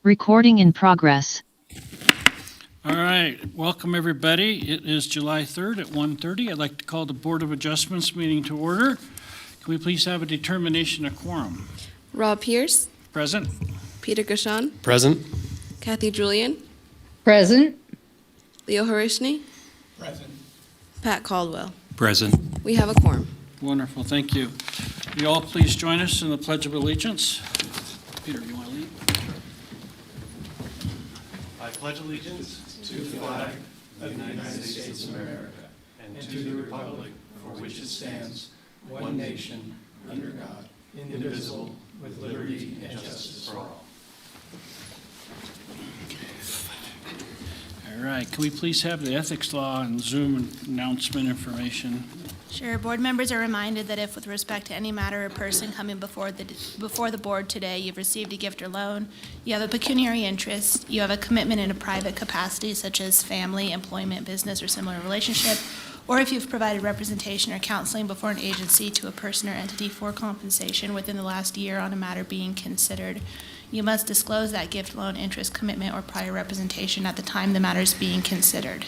Recording in progress. All right, welcome everybody. It is July 3rd at 1:30. I'd like to call the Board of Adjustments meeting to order. Can we please have a determination of quorum? Rob Pierce, Present? Peter Gashan, Present. Kathy Julian, Present. Leo Harishny, Present. Pat Caldwell. Present. We have a quorum. Wonderful, thank you. Will you all please join us in the Pledge of Allegiance? Peter, you want to lead? I pledge allegiance to the flag of the United States of America and to the republic for which it stands, one nation, under God, indivisible, with liberty and justice for all. All right, can we please have the ethics law and Zoom announcement information? Sure. Board members are reminded that if with respect to any matter or person coming before the board today, you've received a gift or loan, you have a pecuniary interest, you have a commitment in a private capacity such as family, employment, business, or similar relationship, or if you've provided representation or counseling before an agency to a person or entity for compensation within the last year on a matter being considered, you must disclose that gift, loan, interest, commitment, or prior representation at the time the matter is being considered.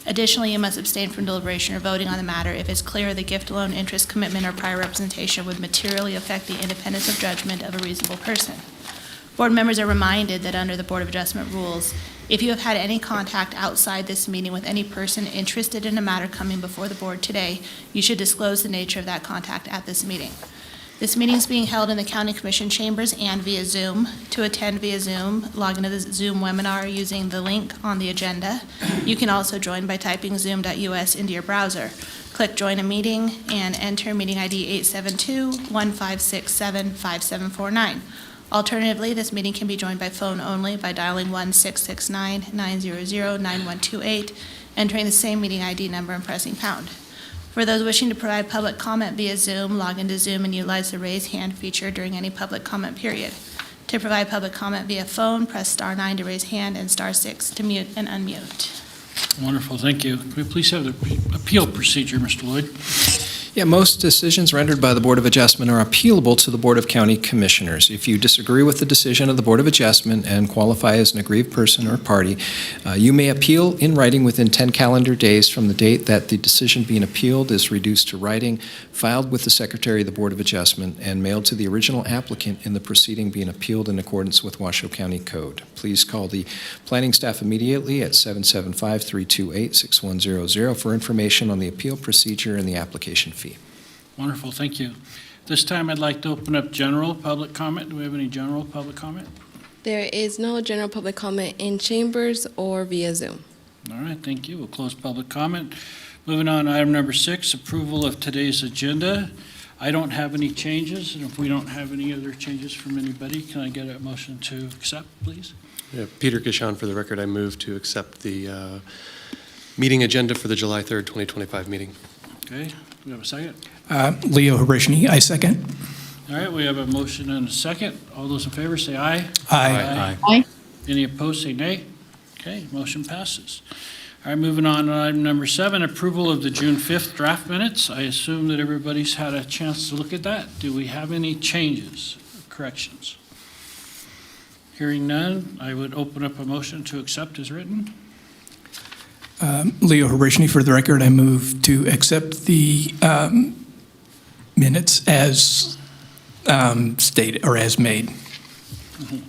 Additionally, you must abstain from deliberation or voting on the matter if it's clear the gift, loan, interest, commitment, or prior representation would materially affect the independence of judgment of a reasonable person. Board members are reminded that under the Board of Adjustment rules, if you have had any contact outside this meeting with any person interested in a matter coming before the board today, you should disclose the nature of that contact at this meeting. This meeting is being held in the County Commission chambers and via Zoom. To attend via Zoom, log into the Zoom webinar using the link on the agenda. You can also join by typing zoom.us into your browser. Click Join a Meeting and enter meeting ID 872-1567-5749. Alternatively, this meeting can be joined by phone only by dialing 1-669-900-9128, entering the same meeting ID number and pressing pound. For those wishing to provide public comment via Zoom, log into Zoom and utilize the raise hand feature during any public comment period. To provide public comment via phone, press *9 to raise hand and *6 to mute and unmute. Wonderful, thank you. Can we please have the appeal procedure, Mr. Lloyd? Yeah, most decisions rendered by the Board of Adjustment are appealable to the Board of County Commissioners. If you disagree with the decision of the Board of Adjustment and qualify as an aggrieved person or party, you may appeal in writing within 10 calendar days from the date that the decision being appealed is reduced to writing, filed with the Secretary of the Board of Adjustment, and mailed to the original applicant in the proceeding being appealed in accordance with Washoe County Code. Please call the planning staff immediately at 775-328-6100 for information on the appeal procedure and the application fee. Wonderful, thank you. This time I'd like to open up general public comment. Do we have any general public comment? There is no general public comment in chambers or via Zoom. All right, thank you. We'll close public comment. Moving on, item number 6, approval of today's agenda. I don't have any changes, and if we don't have any other changes from anybody, can I get a motion to accept, please? Yeah, Peter Gashan, for the record, I move to accept the meeting agenda for the July 3rd, 2025 meeting. Okay, do we have a second? Leo Harishny, I second. All right, we have a motion and a second. All those in favor say aye. Aye. Aye. Any opposed say nay. Okay, motion passes. All right, moving on to item number 7, approval of the June 5th draft minutes. I assume that everybody's had a chance to look at that. Do we have any changes or corrections? Hearing none, I would open up a motion to accept as written. Leo Harishny, for the record, I move to accept the minutes as stated or as made. We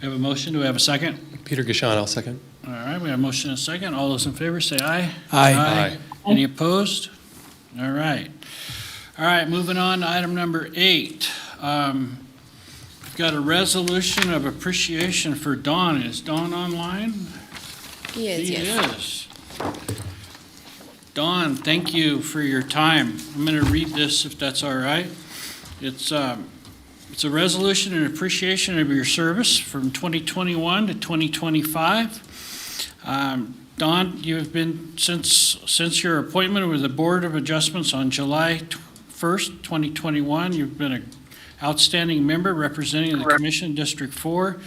have a motion. Do we have a second? Peter Gashan, I'll second. All right, we have a motion and a second. All those in favor say aye. Aye. Any opposed? All right. All right, moving on to item number 8. We've got a resolution of appreciation for Dawn. Is Dawn online? He is, He yes. is. Dawn, thank you for your time. I'm going to read this if that's all right. It's a resolution in appreciation of your service from 2021 to 2025. Dawn, you have been, since your appointment with the Board of Adjustments on July 1st, 2021, you've been an outstanding member representing the Commission District 4.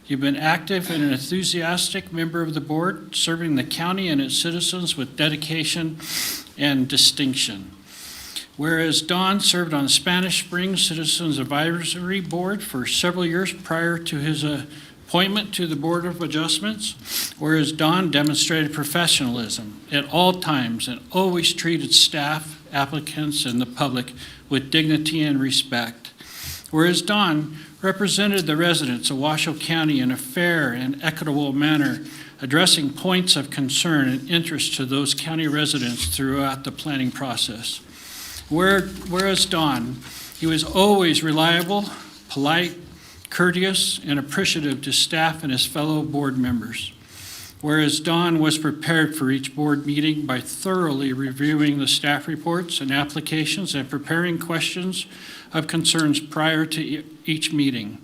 You've been active and an enthusiastic member of the board, serving the county and its citizens with dedication and distinction. Whereas Don served on Spanish Springs Citizens Advisory Board for several years prior to his Appointment to the Board of Adjustments, whereas Don demonstrated professionalism at all times and always treated staff, applicants, and the public with dignity and respect. Whereas Don represented the residents of Washoe County in a fair and equitable manner, addressing points of concern and interest to those county residents throughout the planning process. Whereas Don, he was always reliable, polite, courteous, and appreciative to staff and his fellow board members. Whereas Don was prepared for each board meeting by thoroughly reviewing the staff reports and applications and preparing questions of concerns prior to each meeting.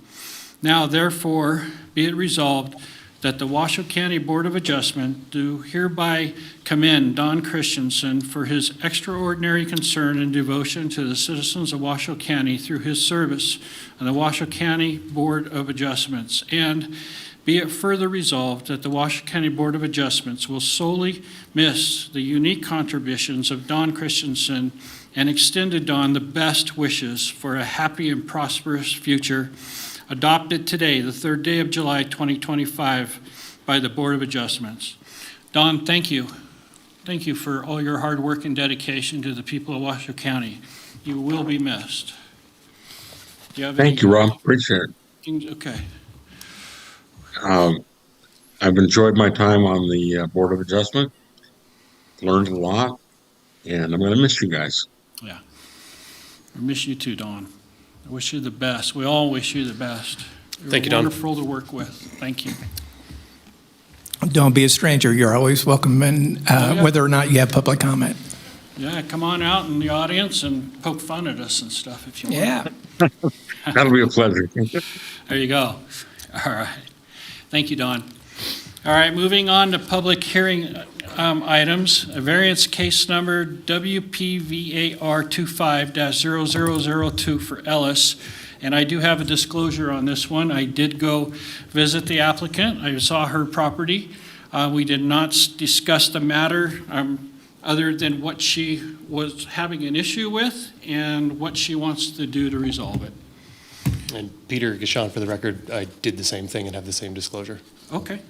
Now, therefore, be it resolved that the Washoe County Board of Adjustment do hereby commend Don Christensen for his extraordinary concern and devotion to the citizens of Washoe County through his service on the Washoe County Board of Adjustments. And be it further resolved that the Washoe County Board of Adjustments will sorely miss the unique contributions of Don Christensen and extend to Don the best wishes for a happy and prosperous future, adopted today, the 3rd day of July, 2025, by the Board of Adjustments. Don, thank you. Thank you for all your hard work and dedication to the people of Washoe County. You will be missed. Do you have Thank you, Rob. Appreciate it. Okay. I've enjoyed my time on the Board of Adjustment, learned a lot, and I'm going to miss you guys. Yeah. I miss you too, Don. I wish you the best. We all wish you the best. Thank you, Don. Wonderful to work with. Thank you. Don't be a stranger. You're always welcome, and yeah. whether or not you have public comment. Yeah, come on out in the audience and poke fun at us and stuff if you want. Yeah. That'll be a pleasure. There you go. All right. Thank you, Don. All right, moving on to public hearing items. A variance case number WPVAR 25-0002 for Ellis. And I do have a disclosure on this one. I did go visit the applicant. I saw her property. We did not discuss the matter other than what she was having an issue with and what she wants to do to resolve it. And Peter Gashon, for the record, I did the same thing and have the same disclosure. Okay.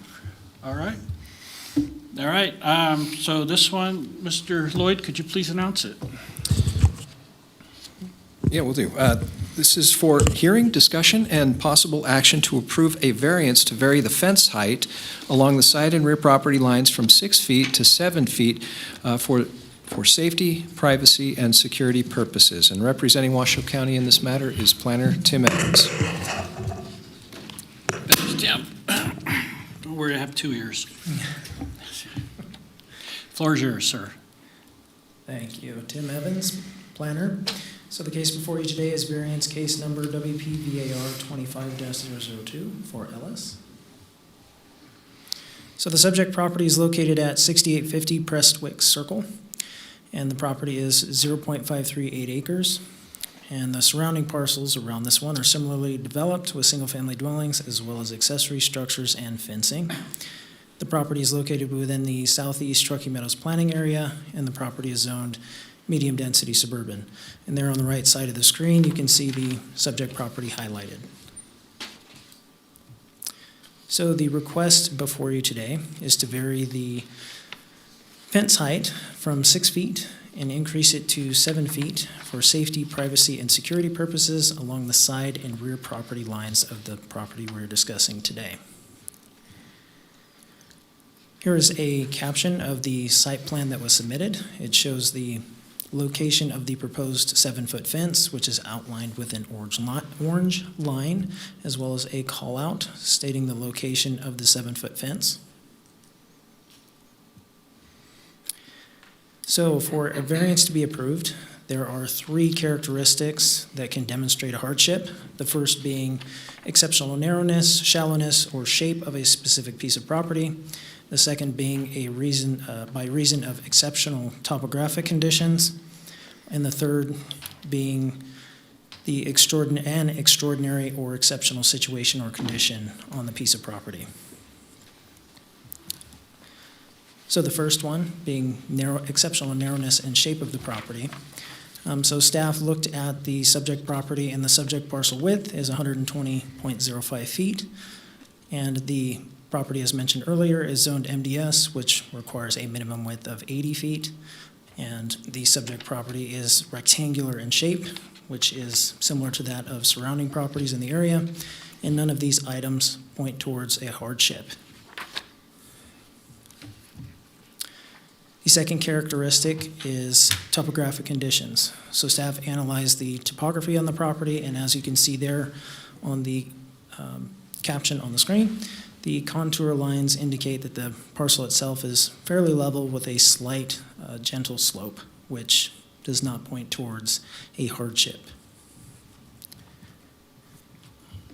All right. All right. So this one, Mr. Lloyd, could you please announce it? Yeah, we'll do. This is for hearing, discussion, and possible action to approve a variance to vary the fence height along the side and rear property lines from 6 feet to 7 feet for safety, privacy, and security purposes. And representing Washoe County in this matter is Planner Tim Evans. Thanks, Tim. Don't worry, I have 2 ears. Floor is yours, sir. Thank you. Tim Evans, planner. So the case before you today is variance case number WPVAR 25-002 for Ellis. So the subject property is located at 6850 Prestwick Circle, and the property is 0.538 acres. And the surrounding parcels around this one are similarly developed with single-family dwellings as well as accessory structures and fencing. The property is located within the southeast Truckee Meadows planning area, and the property is zoned medium-density suburban. And there on the right side of the screen, you can see the subject property highlighted. So the request before you today is to vary the fence height from 6 feet and increase it to 7 feet for safety, privacy, and security purposes along the side and rear property lines of the property we're discussing today. Here is a caption of the site plan that was submitted. It shows the location of the proposed 7-foot fence, which is outlined with an orange line, as well as a call-out stating the location of the 7-foot fence. So for a variance to be approved, there are 3 characteristics that can demonstrate a hardship. The first being exceptional narrowness, shallowness, or shape of a specific piece of property. The second being by reason of exceptional topographic conditions. And the third being the extraordinary or exceptional situation or condition on the piece of property. So the first one being exceptional narrowness and shape of the property. So staff looked at the subject property, and the subject parcel width is 120.05 feet. And the property, as mentioned earlier, is zoned MDS, which requires a minimum width of 80 feet. And the subject property is rectangular in shape, which is similar to that of surrounding properties in the area. And none of these items point towards a hardship. The second characteristic is topographic conditions. So staff analyzed the topography on the property, and as you can see there on the caption on the screen, the contour lines indicate that the parcel itself is fairly level with a slight gentle slope, which does not point towards a hardship.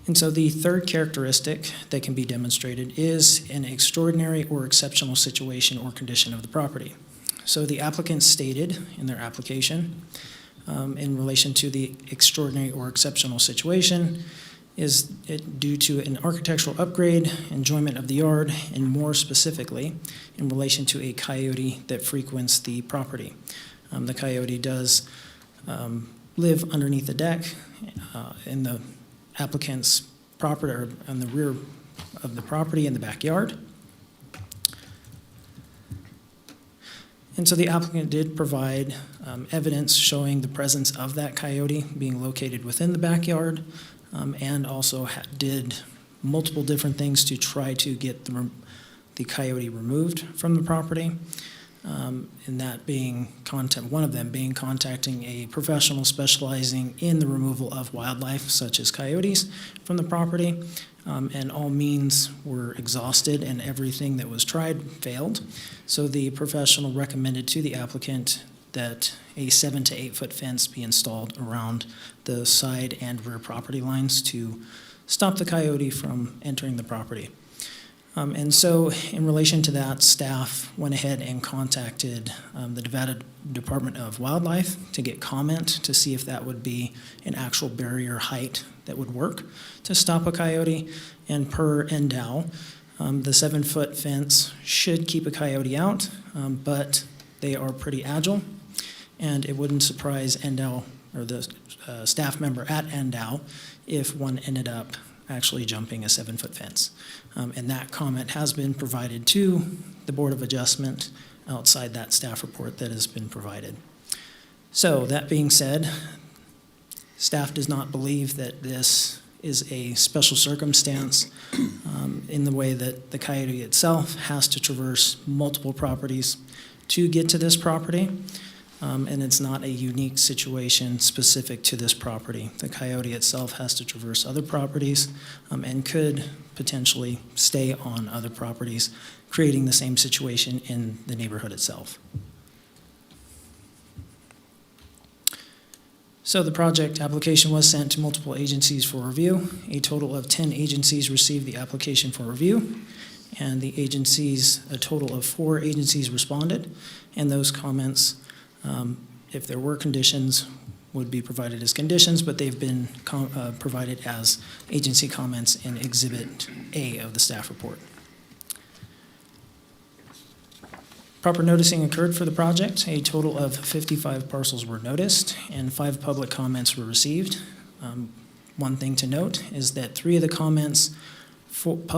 And so the third characteristic that can be demonstrated is an extraordinary or exceptional situation or condition of the property. So the applicant stated in their application in relation to the extraordinary or exceptional situation is it due to an architectural upgrade, enjoyment of the yard, and more specifically in relation to a coyote that frequents the property. The coyote does live underneath the deck in the applicant's property, or on the rear of the property in the backyard. And so the applicant did provide evidence showing the presence of that coyote being located within the backyard, and also did multiple different things to try to get the coyote removed from the property. And that being one of them being contacting a professional specializing in the removal of wildlife, such as coyotes, from the property. And all means were exhausted and everything that was tried failed. So the professional recommended to the applicant that a 7 to 8 foot fence be installed around the side and rear property lines to stop the coyote from entering the property. And so in relation to that, staff went ahead and contacted the Nevada Department of Wildlife to get comment to see if that would be an actual barrier height that would work to stop a coyote. And per NDOW, the 7 foot fence should keep a coyote out, but they are pretty agile. And it wouldn't surprise NDOW or the staff member at NDOW if one ended up actually jumping a 7 foot fence. And that comment has been provided to the Board of Adjustment outside that staff report that has been provided. So that being said, staff does not believe that this is a special circumstance in the way that the coyote itself has to traverse multiple properties to get to this property. And it's not a unique situation specific to this property. The coyote itself has to traverse other properties and could potentially stay on other properties, creating the same situation in the neighborhood itself. So the project application was sent to multiple agencies for review. A total of 10 agencies received the application for review, and a total of 4 agencies responded, and those comments, if there were conditions, would be provided as conditions, but they've been provided as agency comments in Exhibit A of the staff report. Proper noticing occurred for the project. A total of 55 parcels were noticed, and 5 public comments were received. One thing to note is that 3 of the comments, 4 of the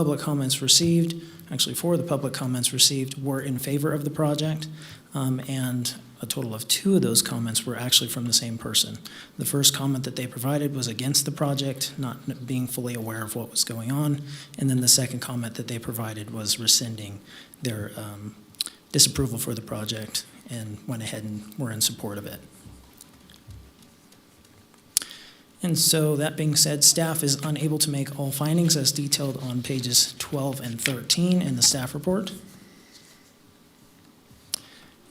public comments received were in favor of the project, and a total of 2 of those comments were actually from the same person. The first comment that they provided was against the project, not being fully aware of what was going on, and then the second comment that they provided was rescinding their disapproval for the project and went ahead and were in support of it. And so that being said, staff is unable to make all findings as detailed on pages 12 and 13 in the staff report.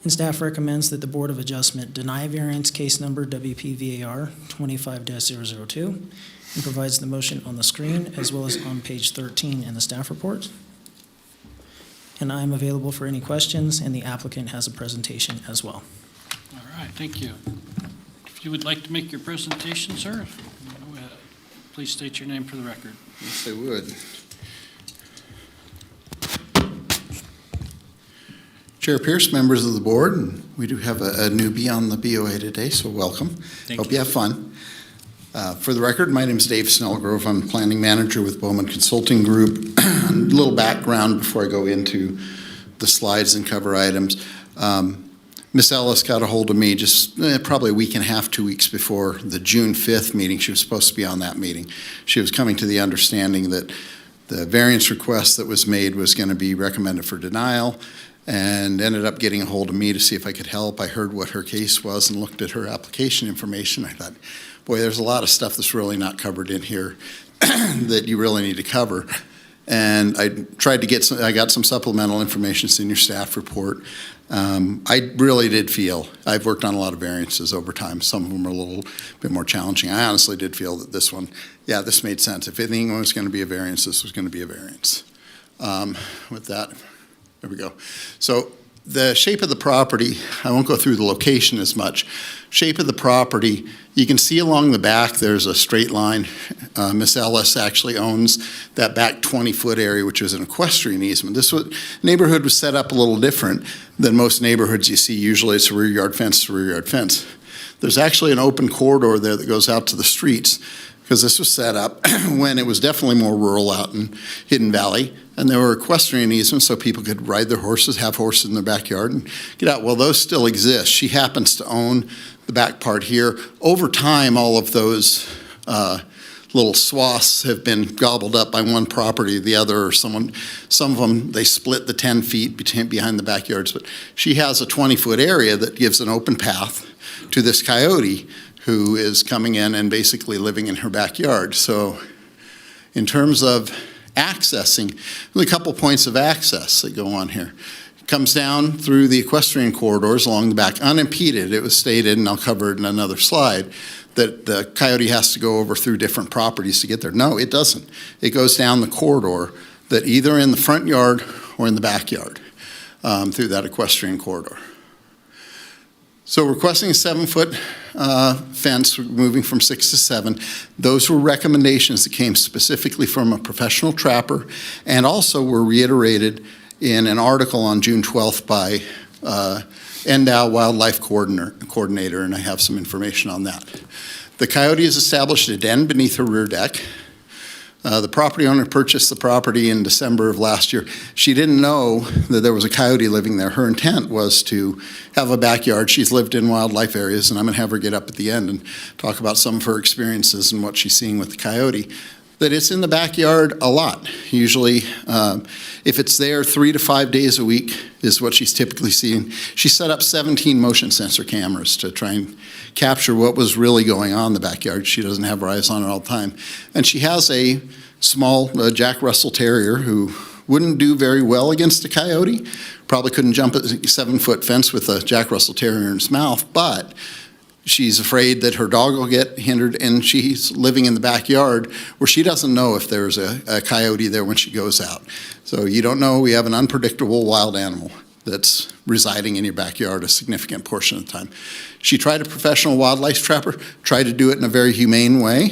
And staff recommends that the Board of Adjustment deny variance case number WPVAR 25-002 and provides the motion on the screen as well as on page 13 in the staff report. And I'm available for any questions, and the applicant has a presentation as well. All right, thank you. If you would like to make your presentation, sir, go ahead. Please state your name for the record. Yes, I would. Chair Pierce, members of the board, and we do have a newbie on the BOA today, so welcome. Hope you have fun. For the record, my name is Dave Snellgrove. I'm planning manager with Bowman Consulting Group. A little background before I go into the slides and cover items. Miss Ellis got a hold of me just probably a week and a half, 2 weeks before the June 5th meeting. She was supposed to be on that meeting. She was coming to the understanding that the variance request that was made was going to be recommended for denial, and ended up getting a hold of me to see if I could help. I heard what her case was and looked at her application information. I thought, boy, there's a lot of stuff that's really not covered in here that you really need to cover. And I tried to get I got some supplemental information. It's in your staff report. I really did feel, I've worked on a lot of variances over time. Some of them are a little bit more challenging. I honestly did feel that this one, yeah, this made sense. If anything was going to be a variance, this was going to be a variance. With that, there we go. So the shape of the property, I won't go through the location as much. Shape of the property, you can see along the back there's a straight line. Miss Ellis actually owns that back 20-foot area, which is an equestrian easement. This neighborhood was set up a little different than most neighborhoods you see. Usually it's a rear yard fence to rear yard fence. There's actually an open corridor there that goes out to the streets, because this was set up when it was definitely more rural out in Hidden Valley, and there were equestrian easements so people could ride their horses, have horses in their backyard, and get out. Well, those still exist. She happens to own the back part here. Over time, all of those little swaths have been gobbled up by one property or the other, or some of them, they split the 10 feet behind the backyards, but she has a 20-foot area that gives an open path to this coyote who is coming in and basically living in her backyard. So in terms of accessing, there's a couple points of access that go on here. It comes down through the equestrian corridors along the back, unimpeded. It was stated, and I'll cover it in another slide, that the coyote has to go over through different properties to get there. No, it doesn't. It goes down the corridor that either in the front yard or in the backyard through that equestrian corridor. So requesting a 7-foot fence, moving from 6 to 7. Those were recommendations that came specifically from a professional trapper, and also were reiterated in an article on June 12th by Endow Wildlife Coordinator, and I have some information on that. The coyote has established a den beneath her rear deck. The property owner purchased the property in December of last year. She didn't know that there was a coyote living there. Her intent was to have a backyard. She's lived in wildlife areas, and I'm going to have her get up at the end and talk about some of her experiences and what she's seeing with the coyote. That it's in the backyard a lot. Usually, if it's there 3 to 5 days a week is what she's typically seeing. She set up 17 motion sensor cameras to try and capture what was really going on in the backyard. She doesn't have her eyes on it all the time. And she has a small Jack Russell Terrier who wouldn't do very well against a coyote. Probably couldn't jump a 7-foot fence with a Jack Russell Terrier in his mouth, but she's afraid that her dog will get hindered, and she's living in the backyard where she doesn't know if there's a coyote there when she goes out. So you don't know. We have an unpredictable wild animal that's residing in your backyard a significant portion of the time. She tried a professional wildlife trapper, tried to do it in a very humane way.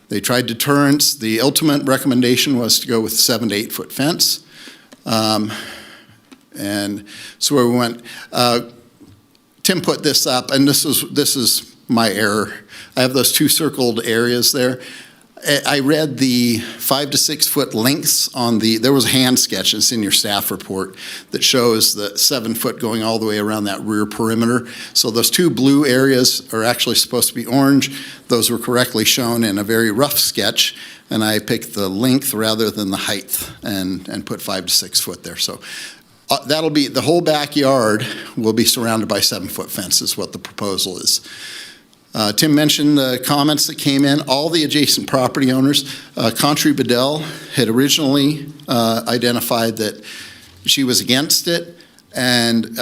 They tried deterrence. The ultimate recommendation was to go with 7 to 8 foot fence. And so where we went, Tim put this up, and this is my error. I have those 2 circled areas there. I read the 5 to 6 foot lengths on there was a hand sketch, it's in your staff report, that shows the 7 foot going all the way around that rear perimeter. So those 2 blue areas are actually supposed to be orange. Those were correctly shown in a very rough sketch, and I picked the length rather than the height and put 5 to 6 foot there. So that'll be, the whole backyard will be surrounded by 7-foot fence is what the proposal is. Tim mentioned the comments that came in. All the adjacent property owners, Contry Bedell had originally identified that she was against it, and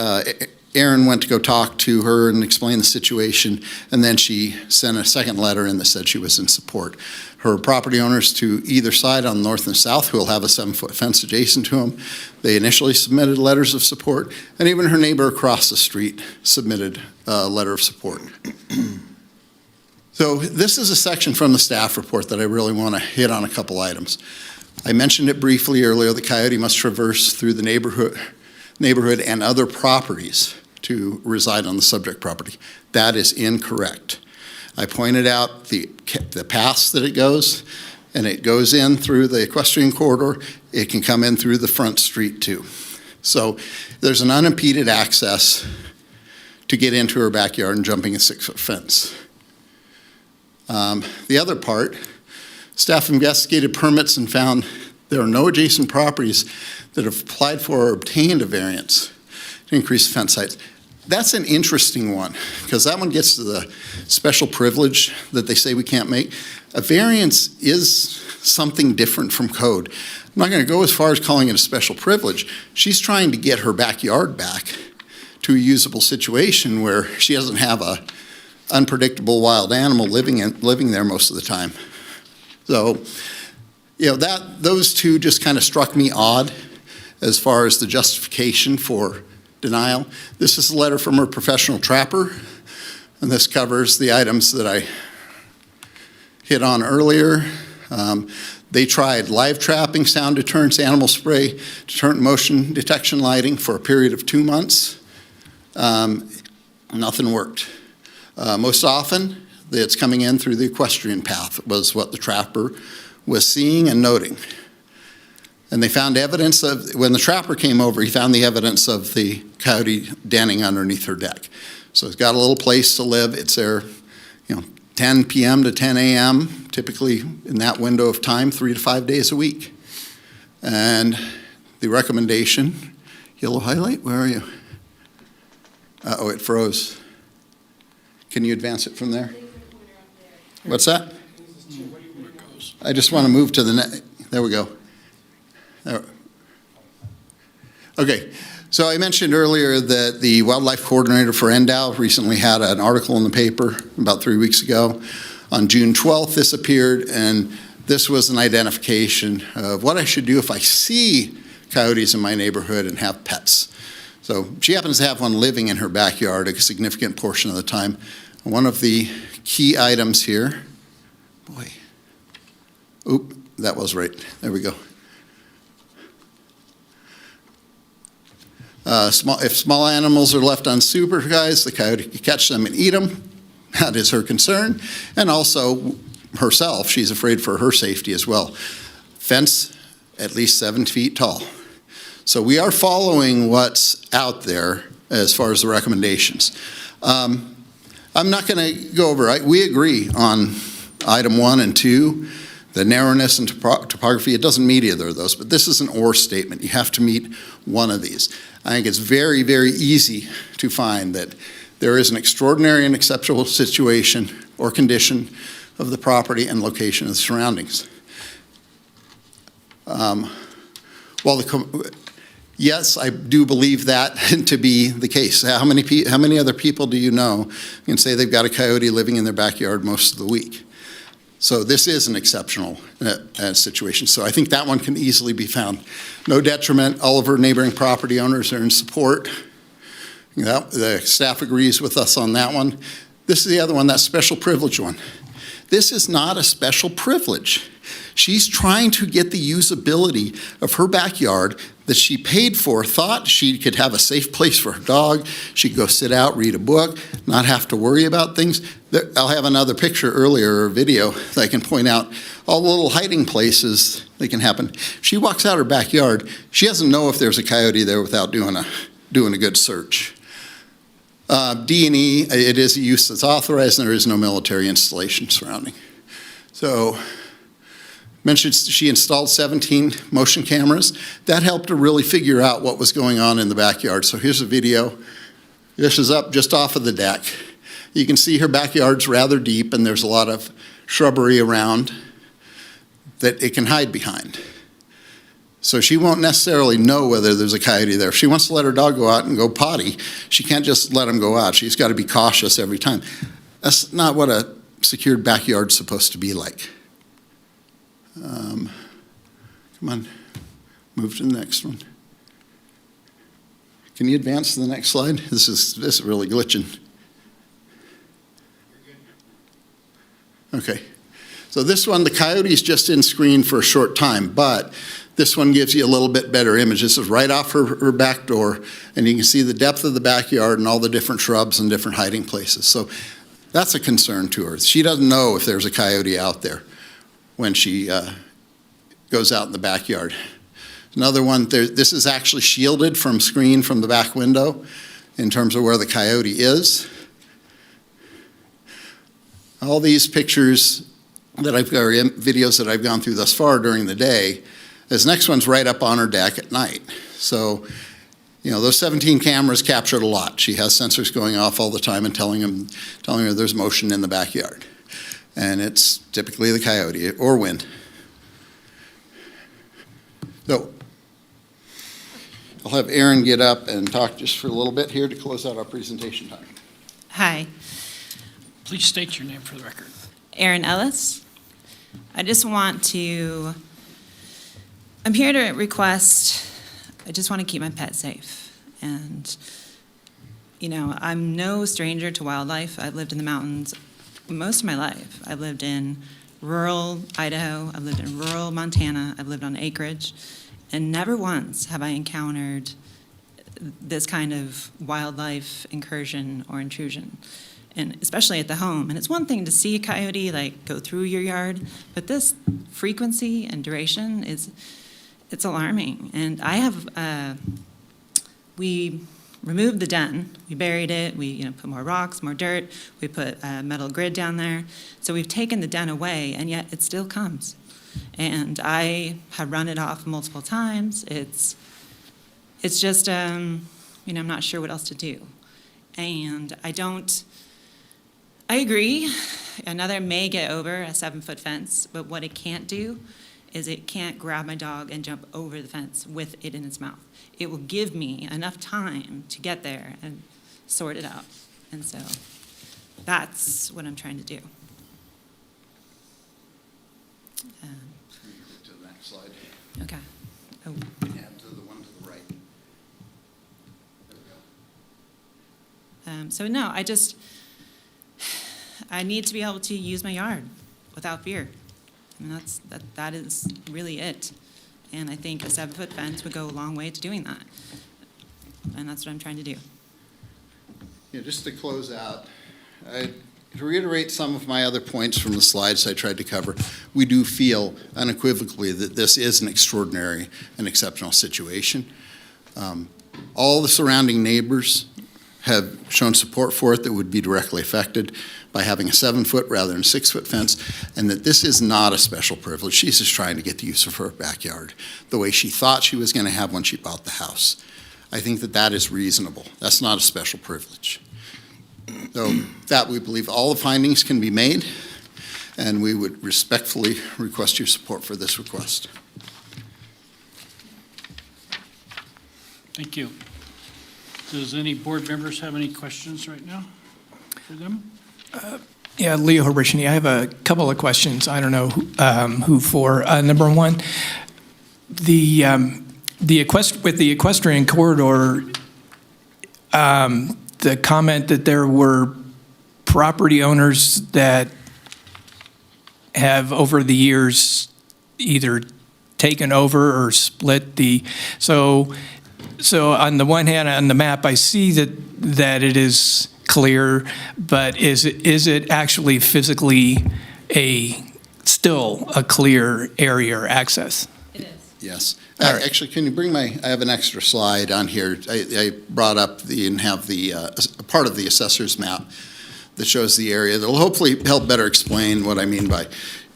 Aaron went to go talk to her and explain the situation, and then she sent a second letter in that said she was in support. Her property owners to either side on the north and south who will have a 7-foot fence adjacent to them, they initially submitted letters of support, and even her neighbor across the street submitted a letter of support. So this is a section from the staff report that I really want to hit on a couple items. I mentioned it briefly earlier. The coyote must traverse through the neighborhood and other properties to reside on the subject property. That is incorrect. I pointed out the paths that it goes, and it goes in through the equestrian corridor. It can come in through the front street too. So there's an unimpeded access to get into her backyard and jumping a 6-foot fence. The other part, staff investigated permits and found there are no adjacent properties that have applied for or obtained a variance to increase fence height. That's an interesting one, because that one gets to the special privilege that they say we can't make. A variance is something different from code. I'm not going to go as far as calling it a special privilege. She's trying to get her backyard back to a usable situation where she doesn't have a unpredictable wild animal living there most of the time. So, those two just kind of struck me odd as far as the justification for denial. This is a letter from her professional trapper, and this covers the items that I hit on earlier. They tried live trapping, sound deterrence, animal spray, deterrent motion detection lighting for a period of 2 months. Nothing worked. Most often, it's coming in through the equestrian path was what the trapper was seeing and noting. And they found evidence of, when the trapper came over, he found the evidence of the coyote denning underneath her deck. So it's got a little place to live. It's there, 10 p.m. to 10 a.m., typically in that window of time, 3 to 5 days a week. And the recommendation, yellow highlight, where are you? Uh-oh, it froze. Can you advance it from there? What's that? I just want to move to the next. There we go. There. Okay, so I mentioned earlier that the wildlife coordinator for Endow recently had an article in the paper about 3 weeks ago. On June 12th, this appeared, and this was an identification of what I should do if I see coyotes in my neighborhood and have pets. So she happens to have one living in her backyard a significant portion of the time. One of the key items here, that was right. There we go. If small animals are left unsupervised, the coyote can catch them and eat them. That is her concern. And also herself, she's afraid for her safety as well. Fence at least 7 feet tall. So we are following what's out there as far as the recommendations. I'm not going to go over it. We agree on item 1 and 2, the narrowness and topography. It doesn't meet either of those, but this is an or statement. You have to meet one of these. I think it's very, very easy to find that there is an extraordinary and exceptional situation or condition of the property and location of the surroundings. Yes, I do believe that to be the case. How many other people do you know can say they've got a coyote living in their backyard most of the week? So this is an exceptional situation. So I think that one can easily be found. No detriment. All of our neighboring property owners are in support. The staff agrees with us on that one. This is the other one, that special privilege one. This is not a special privilege. She's trying to get the usability of her backyard that she paid for, thought she could have a safe place for her dog. She could go sit out, read a book, not have to worry about things. I'll have another picture earlier or video that I can point out all the little hiding places that can happen. She walks out her backyard. She doesn't know if there's a coyote there without doing a good search. D&E, it is a use that's authorized, and there is no military installation surrounding. So, mentioned she installed 17 motion cameras. That helped her really figure out what was going on in the backyard. So here's a video. This is up just off of the deck. You can see her backyard's rather deep, and there's a lot of shrubbery around that it can hide behind. So she won't necessarily know whether there's a coyote there. If she wants to let her dog go out and go potty, she can't just let him go out. She's got to be cautious every time. That's not what a secured backyard's supposed to be like. Come on, move to the next one. Can you advance to the next slide? This is really glitching. Okay, so this one, the coyote's just in screen for a short time, but this one gives you a little bit better image. This is right off her back door, and you can see the depth of the backyard and all the different shrubs and different hiding places. So That's a concern to her. She doesn't know if there's a coyote out there when she goes out in the backyard. Another one, this is actually shielded from screen from the back window in terms of where the coyote is. All these pictures that or videos that I've gone through thus far during the day, this next one's right up on her deck at night. So, you know, those 17 cameras captured a lot. She has sensors going off all the time and telling her there's motion in the backyard. And it's typically the coyote or wind. So, I'll have Aaron get up and talk just for a little bit here to close out our presentation time. Hi, Please state your name for the record. Erin Ellis. I just want to, I'm here to request, I just want to keep my pet safe. And, you know, I'm no stranger to wildlife. I've lived in the mountains most of my life. I've lived in rural Idaho, I've lived in rural Montana, I've lived on acreage, and never once have I encountered this kind of wildlife incursion or intrusion, and especially at the home. And it's one thing to see a coyote like go through your yard, but this frequency and duration it's alarming. And I have, we removed the den, we buried it, we put more rocks, more dirt, we put a metal grid down there. So we've taken the den away, and yet it still comes. And I have run it off multiple times. It's just, I'm not sure what else to do. And I agree, another may get over a 7-foot fence, but what it can't do is it can't grab my dog and jump over the fence with it in its mouth. It will give me enough time to get there and sort it out. And so that's what I'm trying to do. To the next slide. Okay. Oh. And to the one to the right. There we go. So no, I need to be able to use my yard without fear. I mean, that is really it. And I think a 7-foot fence would go a long way to doing that. And that's what I'm trying to do. Yeah, just to close out, to reiterate some of my other points from the slides I tried to cover, we do feel unequivocally that this is an extraordinary and exceptional situation. All the surrounding neighbors have shown support for it that would be directly affected by having a 7-foot rather than a 6-foot fence, and that this is not a special privilege. She's just trying to get the use of her backyard the way she thought she was going to have when she bought the house. I think that is reasonable. That's not a special privilege. So that we believe all the findings can be made, and we would respectfully request your support for this request. Thank you. Does any board members have any questions right now for them? Yeah, Leo Horishny, I have a couple of questions. I don't know who for. Number one, with the equestrian corridor, the comment that there were property owners that have over the years either taken over or split so on the one hand, on the map, I see that it is clear, but is it actually physically still a clear area or access? It is. Yes. All right. Actually, can you bring I have an extra slide on here. I brought up and have the part of the assessor's map that shows the area that will hopefully help better explain what I mean by,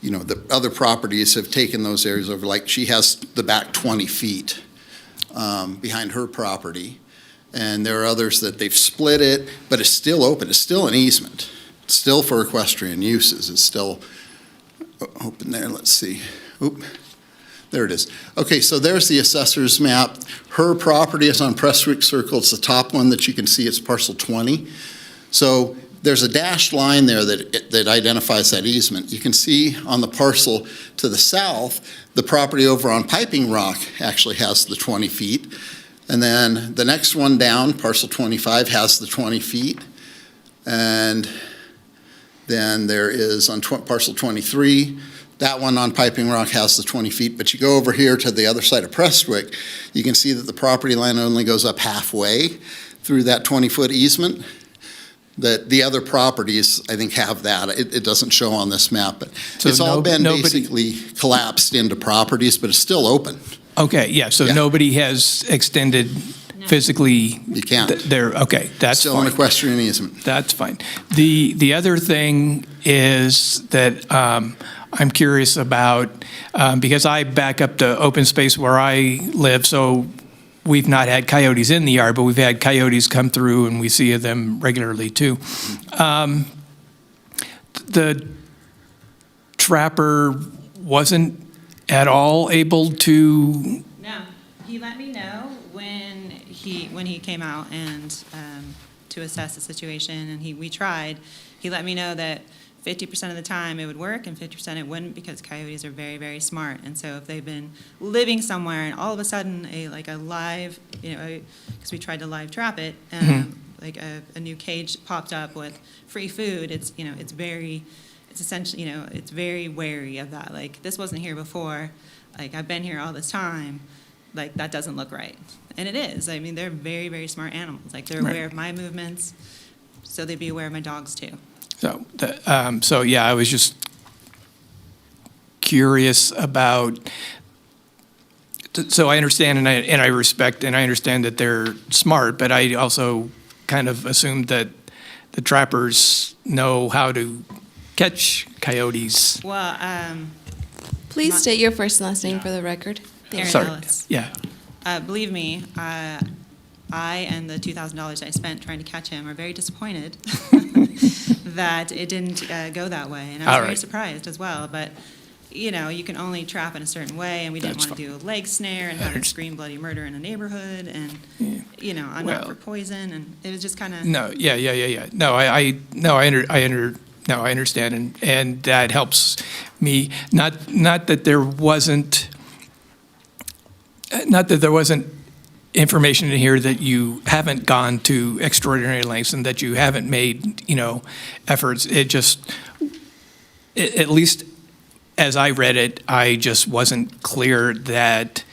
the other properties have taken those areas over. Like she has the back 20 feet behind her property. And there are others that they've split it, but it's still open. It's still an easement. It's still for equestrian uses. It's still open there. Let's see. Oop. There it is. Okay, so there's the assessor's map. Her property is on Prestwick Circle. It's the top one that you can see. It's parcel 20. So there's a dashed line there that identifies that easement. You can see on the parcel to the south, the property over on Piping Rock actually has the 20 feet. And then the next one down, parcel 25, has the 20 feet. And then there is on parcel 23, that one on Piping Rock has the 20 feet. But you go over here to the other side of Prestwick, you can see that the property line only goes up halfway through that 20-foot easement. That the other properties, I think, have that. It doesn't show on this map, but So it's all been nobody- basically collapsed into properties, but it's still open. Okay, yeah, so Yeah. nobody has extended physically. You can't. Okay, that's Still an fine. equestrian easement. That's fine. The other thing is that I'm curious about, because I back up to open space where I live, so we've not had coyotes in the yard, but we've had coyotes come through and we see them regularly too. The trapper wasn't at all able to, No, he let me know when he came out and to assess the situation, and we tried. He let me know that 50% of the time it would work and 50% it wouldn't, because coyotes are very, very smart. And so if they've been living somewhere and all of a sudden a live, because we tried to live trap it, like a new cage popped up with free food, it's essentially, it's very wary of that. Like, this wasn't here before. Like, I've been here all this time. Like, that doesn't look right. And it is. I mean, they're very, very smart animals. Like, they're aware of my movements, so they'd be aware of my dogs too. so yeah, I was just curious about, so I understand and I respect and I understand that they're smart, but I also kind of assumed that the trappers know how to catch coyotes. Well, Please state your first and last name for the record. Erin Sorry. Ellis. Yeah. Believe me, I and the $2,000 I spent trying to catch him are very disappointed that it didn't go that way. And I was All very right. surprised as well. But, you can only trap in a certain way, and we didn't That's want to do a leg snare and have it scream bloody murder in a neighborhood. And, I'm not for poison. And it was just kind of. No, yeah. No, I understand, and that helps me. Not that there wasn't information in here that you haven't gone to extraordinary lengths and that you haven't made, efforts. It just, at least as I read it, I just wasn't clear that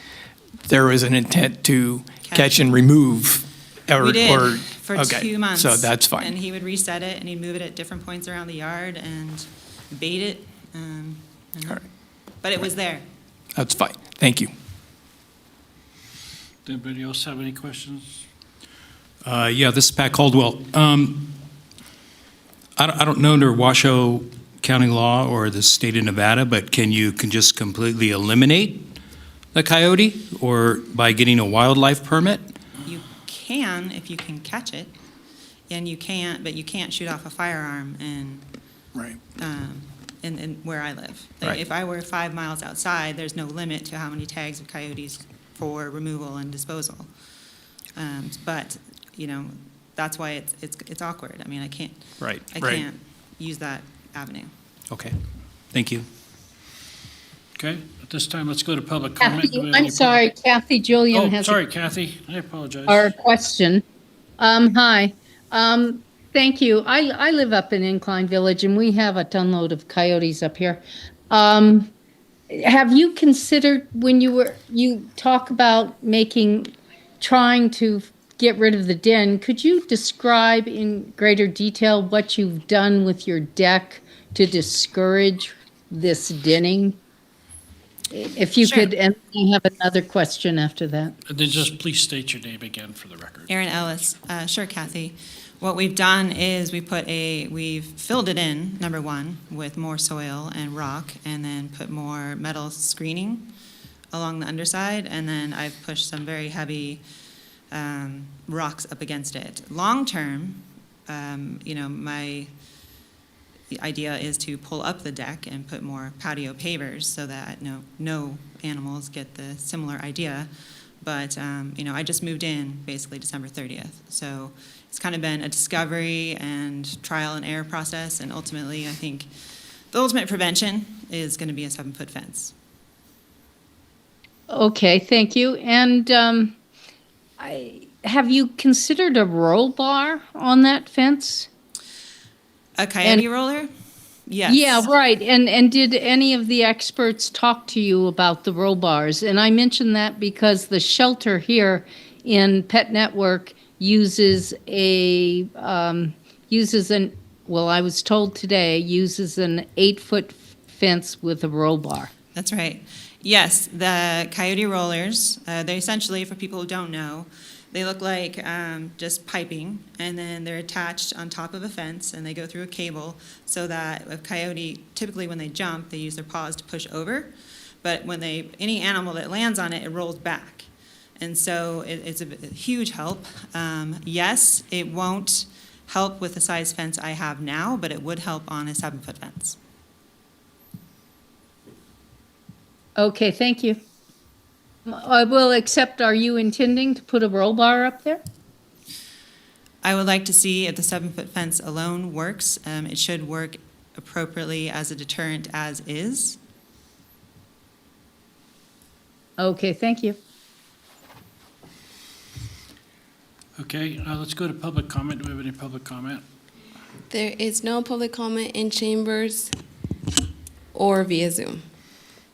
there was an intent to catch and remove. We did for okay, 2 months. so that's fine. And he would reset it, and he'd move it at different points around the yard and bait it. All right. But it was there. That's fine. Thank you. Does anybody else have any questions? Yeah, this is Pat Caldwell. I don't know under Washoe County law or the state of Nevada, but can just completely eliminate the coyote or by getting a wildlife permit? You can if you can catch it, but you can't shoot off a firearm in where I live. Like, Right. if I were 5 miles outside, there's no limit to how many tags of coyotes for removal and disposal. But that's why it's awkward. I mean, I can't use that avenue. Okay, thank you. Okay, at this time, let's go to public comment. Do we have I'm any sorry, Kathy Julian Oh, has sorry, Kathy, I apologize. a question. Hi. Thank you. I live up in Incline Village, and we have a ton of coyotes up here. Have you considered, when you talk about trying to get rid of the den, could you describe in greater detail what you've done with your deck to discourage this denning? If you Sure. could, and I have another question after that. And then just please state your name again for the record. Erin Ellis. Sure, Kathy. What we've done is we've filled it in, number one, with more soil and rock, and then put more metal screening along the underside, and then I've pushed some very heavy rocks up against it. Long term, my idea is to pull up the deck and put more patio pavers so that no animals get the similar idea. But, I just moved in basically December 30th. So it's kind of been a discovery and trial and error process. And ultimately, I think the ultimate prevention is going to be a 7-foot fence. Okay, thank you. And have you considered a roll bar on that fence? A coyote roller? Yes. Yeah, right. And did any of the experts talk to you about the roll bars? And I mention that because the shelter here in Pet Network uses a I was told today, uses an 8-foot fence with a roll bar. That's right. Yes, the coyote rollers, they're essentially, for people who don't know, they look like just piping, and then they're attached on top of a fence, and they go through a cable so that a coyote, typically when they jump, they use their paws to push over. But when any animal that lands on it, it rolls back. And so it's a huge help. Yes, it won't help with the size fence I have now, but it would help on a 7-foot fence. Okay, thank you. I will accept, are you intending to put a roll bar up there? I would like to see if the 7-foot fence alone works. It should work appropriately as a deterrent as is. Okay, thank you. Okay, let's go to public comment. Do we have any public comment? There is no public comment in chambers or via Zoom.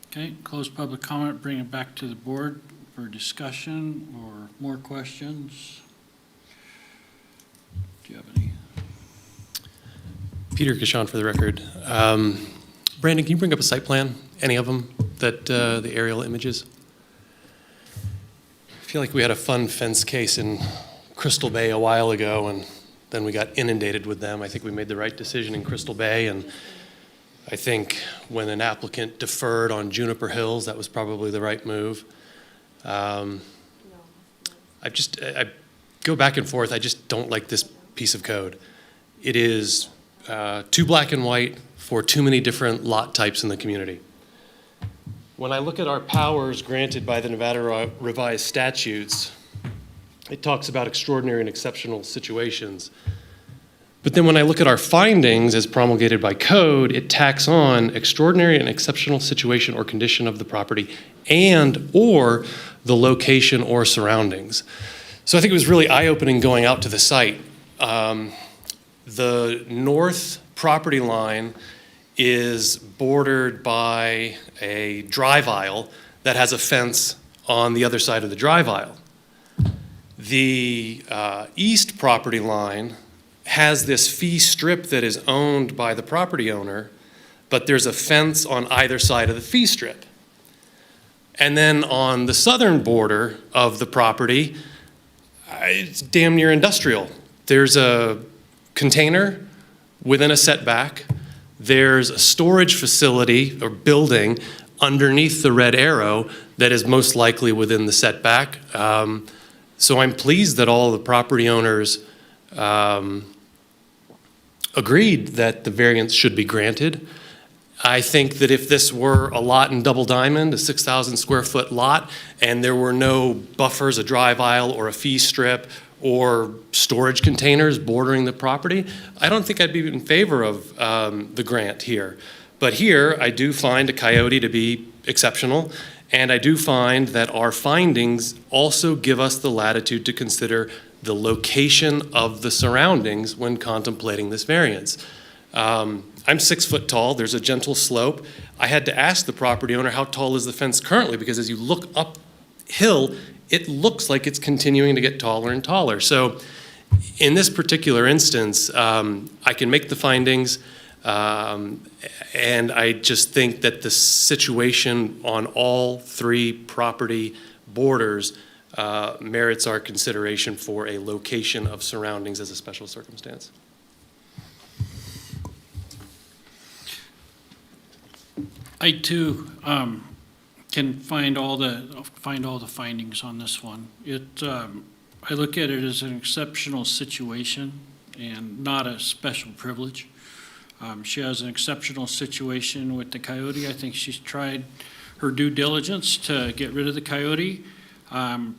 Okay, close public comment, bring it back to the board for discussion or more questions. Do you have any? Peter Gashon for the record. Brandon, can you bring up a site plan, any of them, that the aerial images? I feel like we had a fun fence case in Crystal Bay a while ago, and then we got inundated with them. I think we made the right decision in Crystal Bay, and I think when an applicant deferred on Juniper Hills, that was probably the right move. I go back and forth. I just don't like this piece of code. It is too black and white for too many different lot types in the community. When I look at our powers granted by the Nevada revised statutes, it talks about extraordinary and exceptional situations. But then when I look at our findings as promulgated by code, it tacks on extraordinary and exceptional situation or condition of the property and or the location or surroundings. So I think it was really eye-opening going out to the site. The north property line is bordered by a drive aisle that has a fence on the other side of the drive aisle. The east property line has this fee strip that is owned by the property owner, but there's a fence on either side of the fee strip. And then on the southern border of the property, it's damn near industrial. There's a container within a setback. There's a storage facility or building underneath the red arrow that is most likely within the setback. So I'm pleased that all the property owners agreed that the variance should be granted. I think that if this were a lot in Double Diamond, a 6,000 square foot lot, and there were no buffers, a drive aisle or a fee strip or storage containers bordering the property, I don't think I'd be in favor of the grant here. But here, I do find a coyote to be exceptional, and I do find that our findings also give us the latitude to consider the location of the surroundings when contemplating this variance. I'm 6 foot tall. There's a gentle slope. I had to ask the property owner, how tall is the fence currently? Because as you look uphill, it looks like it's continuing to get taller and taller. So in this particular instance, I can make the findings, and I just think that the situation on all three property borders merits our consideration for a location of surroundings as a special circumstance. I too can find all the findings on this one. I look at it as an exceptional situation and not a special privilege. She has an exceptional situation with the coyote. I think she's tried her due diligence to get rid of the coyote. I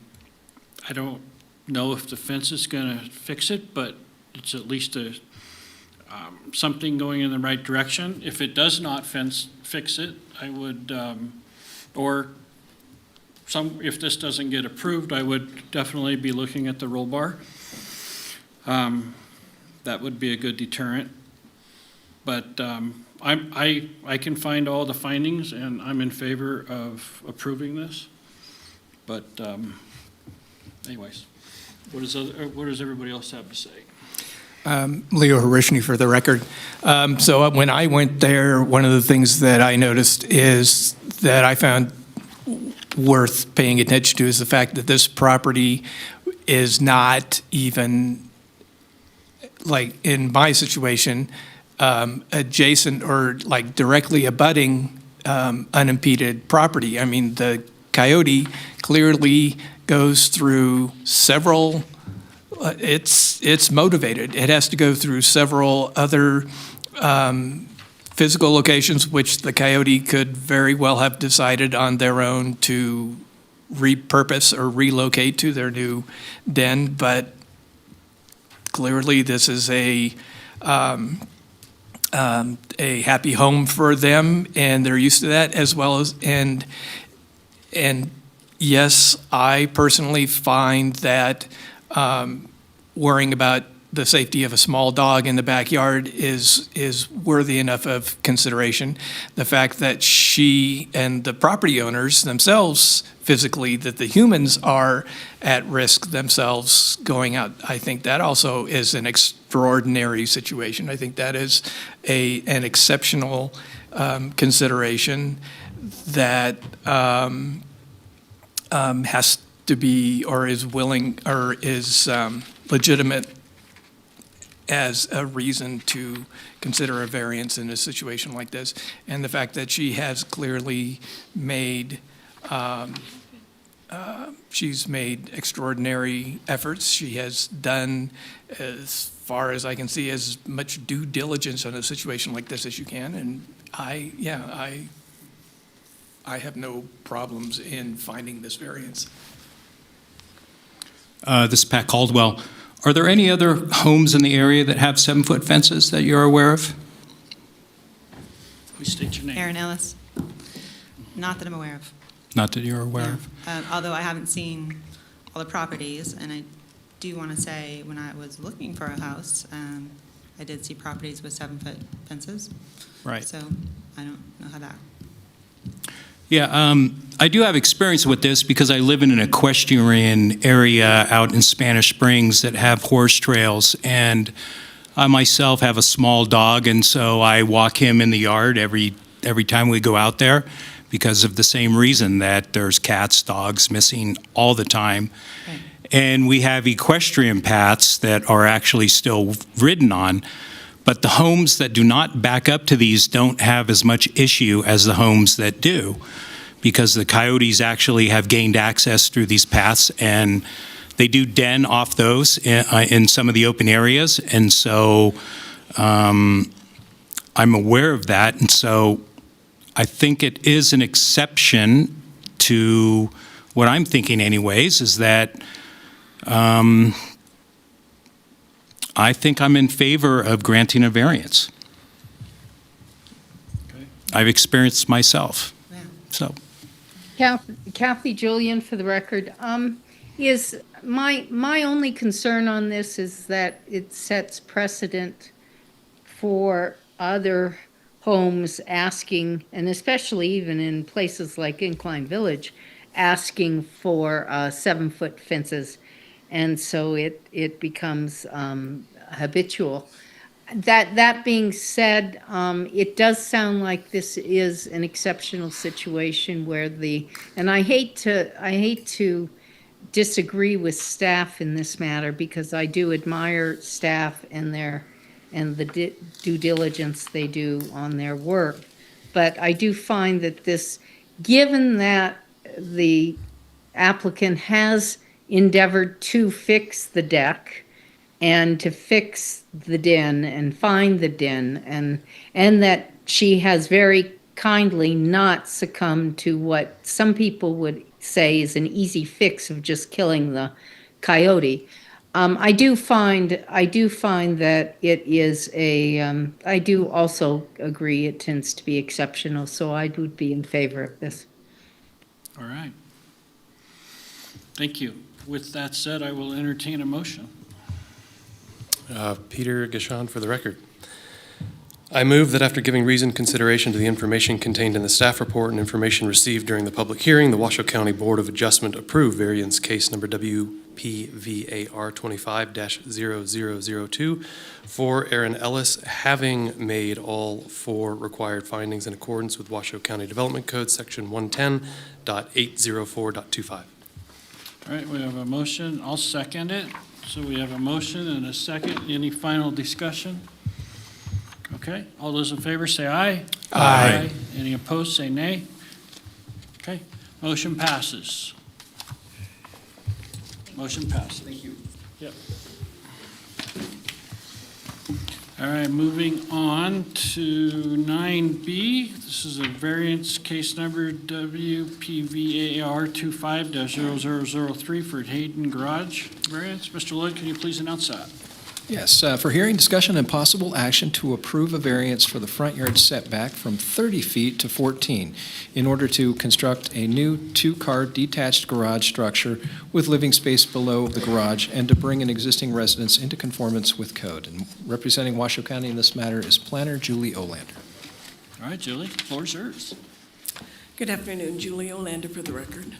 don't know if the fence is going to fix it, but it's at least something going in the right direction. If it does not fix it, I would, if this doesn't get approved, I would definitely be looking at the roll bar. That would be a good deterrent. But I can find all the findings, and I'm in favor of approving this. But anyways, what does everybody else have to say? Leo Harishny for the record. So when I went there, one of the things that I noticed is that I found worth paying attention to is the fact that this property is not even, like in my situation, adjacent or like directly abutting unimpeded property. I mean, the coyote clearly goes through several, it's motivated. It has to go through several other physical locations, which the coyote could very well have decided on their own to repurpose or relocate to their new den. But clearly, this is a happy home for them, and they're used to that, as well as and yes, I personally find that worrying about the safety of a small dog in the backyard is worthy enough of consideration. The fact that she and the property owners themselves, physically, that the humans are at risk themselves going out, I think that also is an extraordinary situation. I think that is an exceptional consideration that has to be, or is willing, or is legitimate as a reason to consider a variance in a situation like this. And the fact that she has clearly made, she's made extraordinary efforts. She has done, as far as I can see, as much due diligence on a situation like this as you can. And I have no problems in finding this variance. This is Pat Caldwell. Are there any other homes in the area that have 7-foot fences that you're aware of? Please state your name. Erin Ellis. Not that I'm aware of. Not that you're aware of. Although I haven't seen all the properties, and I do want to say, when I was looking for a house, I did see properties with 7-foot fences. Right. So I don't know how that. Yeah, I do have experience with this because I live in an equestrian area out in Spanish Springs that have horse trails, and I myself have a small dog, and so I walk him in the yard every time we go out there because of the same reason, that there's cats, dogs missing all the time. Right. And we have equestrian paths that are actually still ridden on. But the homes that do not back up to these don't have as much issue as the homes that do, because the coyotes actually have gained access through these paths, and they do den off those in some of the open areas. And so I'm aware of that. And so I think it is an exception to what I'm thinking anyways, is that I think I'm in favor of granting a variance. Okay. I've experienced myself. Yeah. So, Kathy Julian, for the record, is my only concern on this is that it sets precedent for other homes asking, and especially even in places like Incline Village, asking for 7-foot fences. And so it becomes habitual. That being said, it does sound like this is an exceptional situation where and I hate to disagree with staff in this matter, because I do admire staff and the due diligence they do on their work. But I do find that this, given that the applicant has endeavored to fix the deck and to fix the den and find the den, and that she has very kindly not succumbed to what some people would say is an easy fix of just killing the coyote. I do find that it is I do also agree it tends to be exceptional, so I would be in favor of this. All right. Thank you. With that said, I will entertain a motion. Peter Gashon for the record. I move that after giving reasoned consideration to the information contained in the staff report and information received during the public hearing, the Washoe County Board of Adjustment approve variance case number WPVAR 25-0002 for Aaron Ellis, having made all four required findings in accordance with Washoe County Development Code, Section 110.804.25. All right, we have a motion. I'll second it. So we have a motion and a second. Any final discussion? Okay, all those in favor say aye. Aye. Any opposed, say nay. Okay, motion passes. Motion passes. Thank you. Yep. All right, moving on to 9B. This is a variance case number WPVAR 25-0003 for Hayden Garage variance. Mr. Lloyd, can you please announce that? Yes, for hearing, discussion, and possible action to approve a variance for the front yard setback from 30 feet to 14 in order to construct a new two-car detached garage structure with living space below the garage and to bring an existing residence into conformance with code. And representing Washoe County in this matter is planner Julie Olander. All right, Julie, floor is yours. Good afternoon, Julie Olander for the record.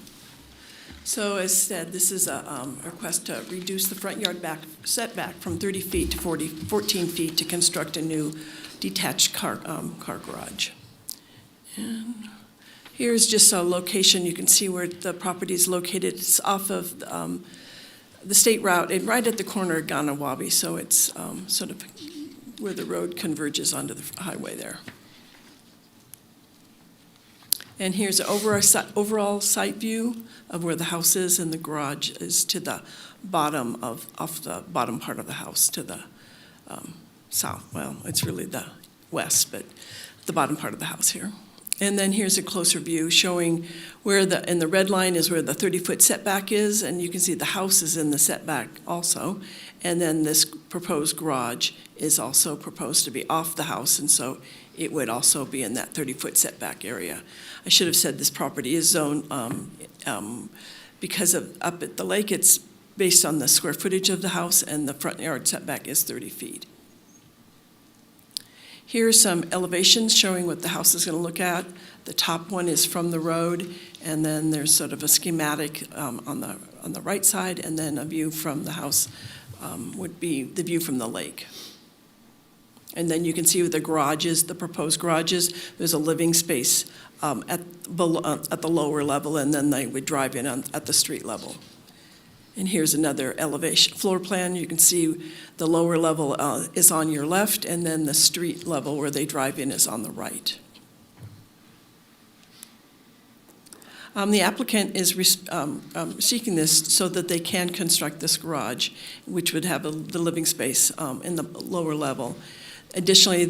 So as said, this is a request to reduce the front yard setback from 30 feet to 14 feet to construct a new detached car garage. And here's just a location. You can see where the property is located. It's off of the state route and right at the corner of Ganawabi, so it's sort of where the road converges onto the highway there. And here's an overall site view of where the house is, and the garage is to the bottom off the bottom part of the house to the south. Well, it's really the west, but the bottom part of the house here. And then here's a closer view showing where and the red line is where the 30-foot setback is, and you can see the house is in the setback also. And then this proposed garage is also proposed to be off the house, and so it would also be in that 30-foot setback area. I should have said this property is zoned because of up at the lake, it's based on the square footage of the house, and the front yard setback is 30 feet. Here are some elevations showing what the house is going to look at. The top one is from the road, and then there's sort of a schematic on the right side, and then a view from the house would be the view from the lake. And then you can see with the garages, the proposed garages, there's a living space at the lower level, and then they would drive in at the street level. And here's another elevation floor plan. You can see the lower level is on your left, and then the street level where they drive in is on the right. The applicant is seeking this so that they can construct this garage, which would have the living space in the lower level. Additionally,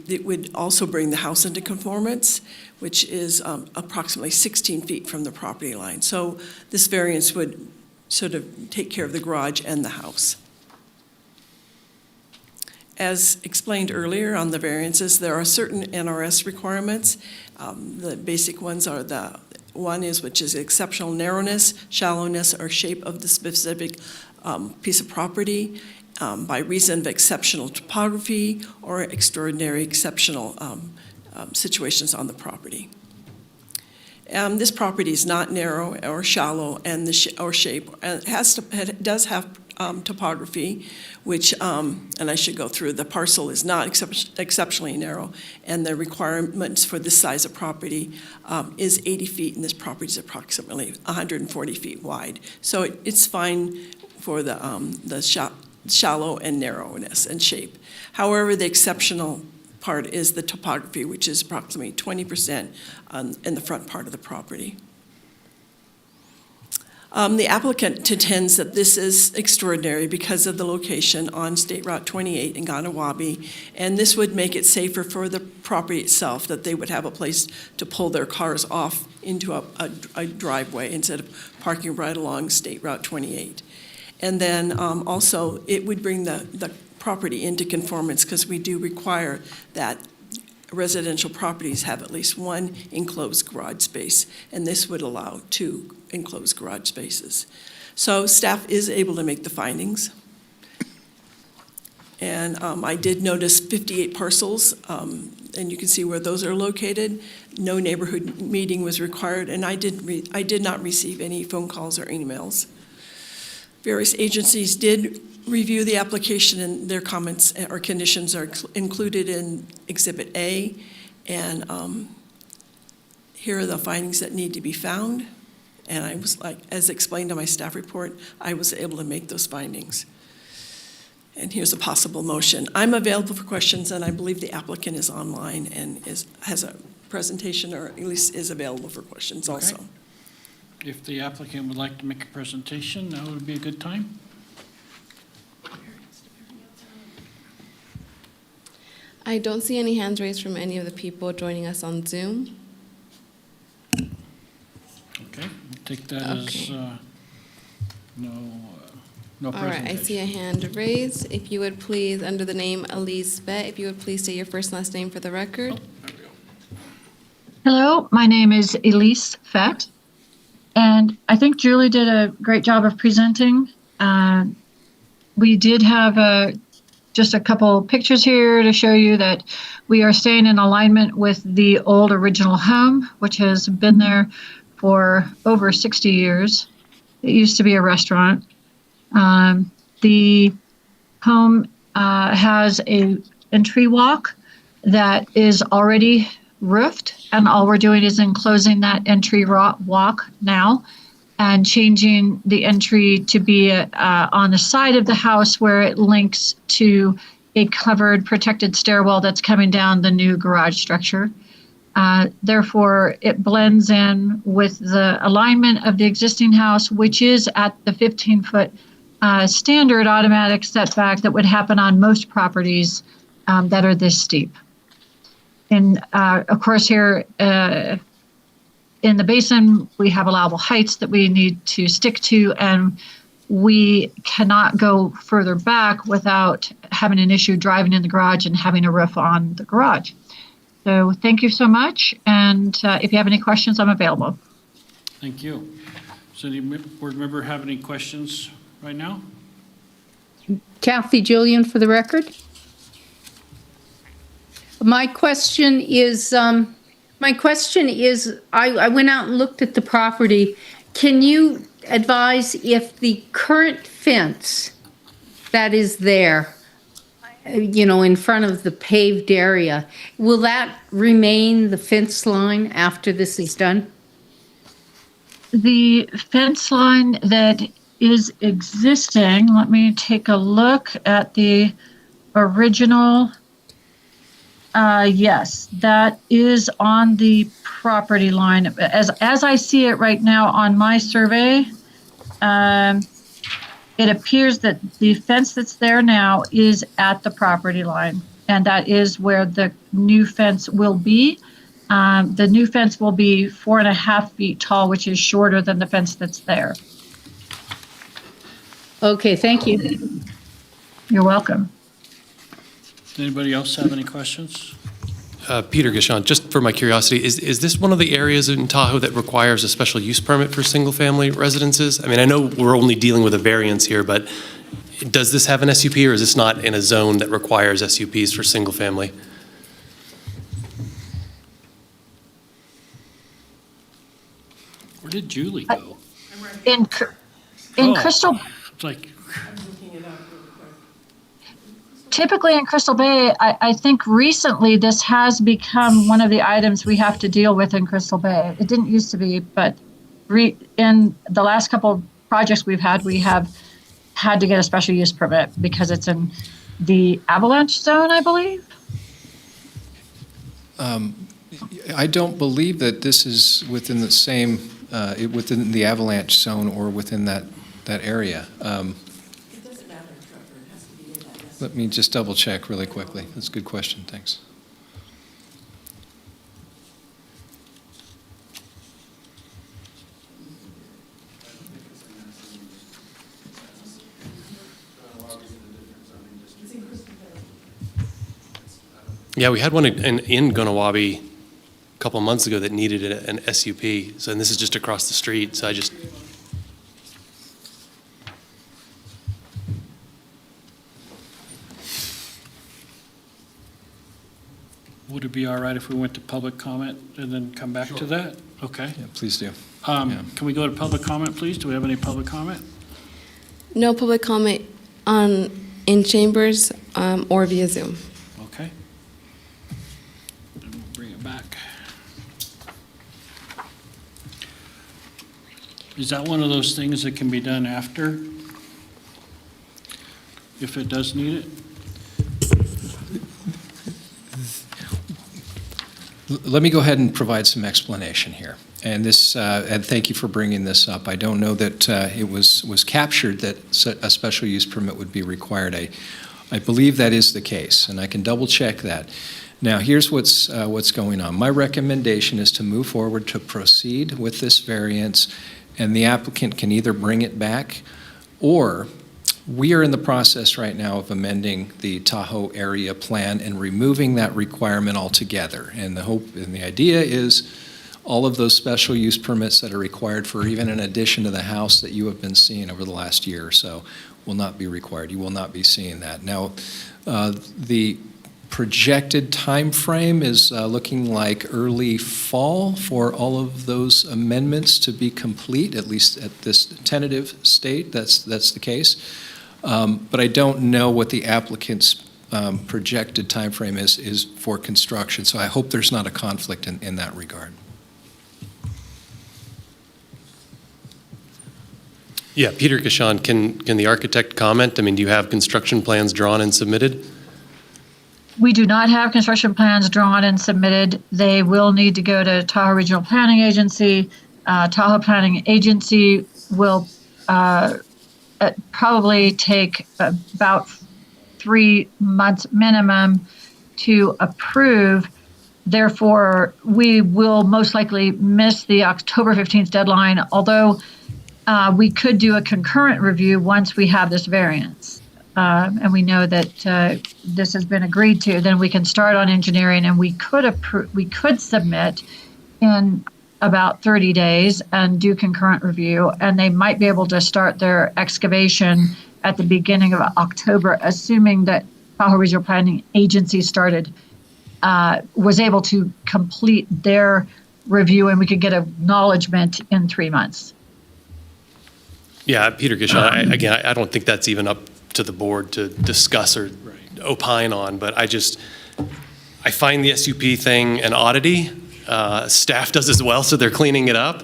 it would also bring the house into conformance, which is approximately 16 feet from the property line. So this variance would sort of take care of the garage and the house. As explained earlier on the variances, there are certain NRS requirements. The basic ones are which is exceptional narrowness, shallowness, or shape of the specific piece of property by reason of exceptional topography or extraordinary exceptional situations on the property. This property is not narrow or shallow and or shape. It does have topography, which, and I should go through, the parcel is not exceptionally narrow, and the requirements for this size of property is 80 feet, and this property is approximately 140 feet wide. So it's fine for the shallow and narrowness and shape. However, the exceptional part is the topography, which is approximately 20% in the front part of the property. The applicant contends that this is extraordinary because of the location on State Route 28 in Ganawabi, and this would make it safer for the property itself, that they would have a place to pull their cars off into a driveway instead of parking right along State Route 28. And then also, it would bring the property into conformance because we do require that residential properties have at least one enclosed garage space, and this would allow 2 enclosed garage spaces. So staff is able to make the findings. And I did notice 58 parcels, and you can see where those are located. No neighborhood meeting was required, and I did not receive any phone calls or emails. Various agencies did review the application, and their comments or conditions are included in Exhibit A. And here are the findings that need to be found. And I was like, as explained in my staff report, I was able to make those findings. And here's a possible motion. I'm available for questions, and I believe the applicant is online and has a presentation, or at least is available for questions also. If the applicant would like to make a presentation, now would be a good time. I don't see any hands raised from any of the people joining us on Zoom. Okay, take that as no All right, presentation. I see a hand raised. If you would please, under the name Elise Vet, if you would please state your first and last name for the record. Hello, my name is Elise Fett, and I think Julie did a great job of presenting. We did have just a couple pictures here to show you that we are staying in alignment with the old original home, which has been there for over 60 years. It used to be a restaurant. The home has a entry walk that is already roofed, and all we're doing is enclosing that entry walk now and changing the entry to be on the side of the house where it links to a covered protected stairwell that's coming down the new garage structure. Therefore, it blends in with the alignment of the existing house, which is at the 15-foot standard automatic setback that would happen on most properties that are this steep. And of course, here in the basin, we have allowable heights that we need to stick to, and we cannot go further back without having an issue driving in the garage and having a roof on the garage. So thank you so much, and if you have any questions, I'm available. Thank you. Does any board member have any questions right now? Kathy Julian for the record. My question is, I went out and looked at the property. Can you advise if the current fence that is there, in front of the paved area, will that remain the fence line after this is done? The fence line that is existing, let me take a look at the original. Yes, that is on the property line. As I see it right now on my survey, it appears that the fence that's there now is at the property line, and that is where the new fence will be. The new fence will be 4.5 feet tall, which is shorter than the fence that's there. Okay, thank you. You're welcome. Does anybody else have any questions? Peter Gishon, just for my curiosity, is this one of the areas in Tahoe that requires a special use permit for single-family residences? I mean, I know we're only dealing with a variance here, but does this have an SUP, or is this not in a zone that requires SUPs for single-family? Where did Julie go? In Crystal, It's like, typically in Crystal Bay, I think recently this has become one of the items we have to deal with in Crystal Bay. It didn't used to be, but in the last couple of projects we have had to get a special use permit because it's in the avalanche zone, I believe. I don't believe that this is within the same, within the avalanche zone or within that area. Let me just double check really quickly. That's a good question. Thanks. Yeah, we had one in Gunawabi a couple months ago that needed an SUP. So, and this is just across the street. So I just. be all right if we went to public comment and then come back to that? Okay. Yeah, please do. Can we go to public comment, please? Do we have any public comment? No public comment in chambers or via Zoom. Okay. Then we'll bring it back. Is that one of those things that can be done after? If it does need it? Let me go ahead and provide some explanation here. And this, and thank you for bringing this up. I don't know that it was captured that a special use permit would be required. I believe that is the case, and I can double check that. Now, here's what's going on. My recommendation is to move forward to proceed with this variance, and the applicant can either bring it back, or we are in the process right now of amending the Tahoe area plan and removing that requirement altogether. And the hope and the idea is all of those special use permits that are required for even an addition to the house that you have been seeing over the last year or so will not be required. You will not be seeing that. Now, the projected time frame is looking like early fall for all of those amendments to be complete, at least at this tentative state. That's the case. But I don't know what the applicant's projected time frame is for construction, so I hope there's not a conflict in that regard. Yeah, Peter Kashan, can the architect comment? I mean, do you have construction plans drawn and submitted? We do not have construction plans drawn and submitted. They will need to go to Tahoe Regional Planning Agency. Tahoe Planning Agency will probably take about 3 months minimum to approve. Therefore, we will most likely miss the October 15th deadline, although we could do a concurrent review once we have this variance. And we know that this has been agreed to. Then we can start on engineering, and we could submit in about 30 days and do concurrent review, and they might be able to start their excavation at the beginning of October, assuming that Tahoe Regional Planning Agency was able to complete their review, and we could get acknowledgement in 3 months. Yeah, Peter Kashan, again, I don't think that's even up to the board to discuss or opine on, but I find the SUP thing an oddity. Staff does as well, so they're cleaning it up.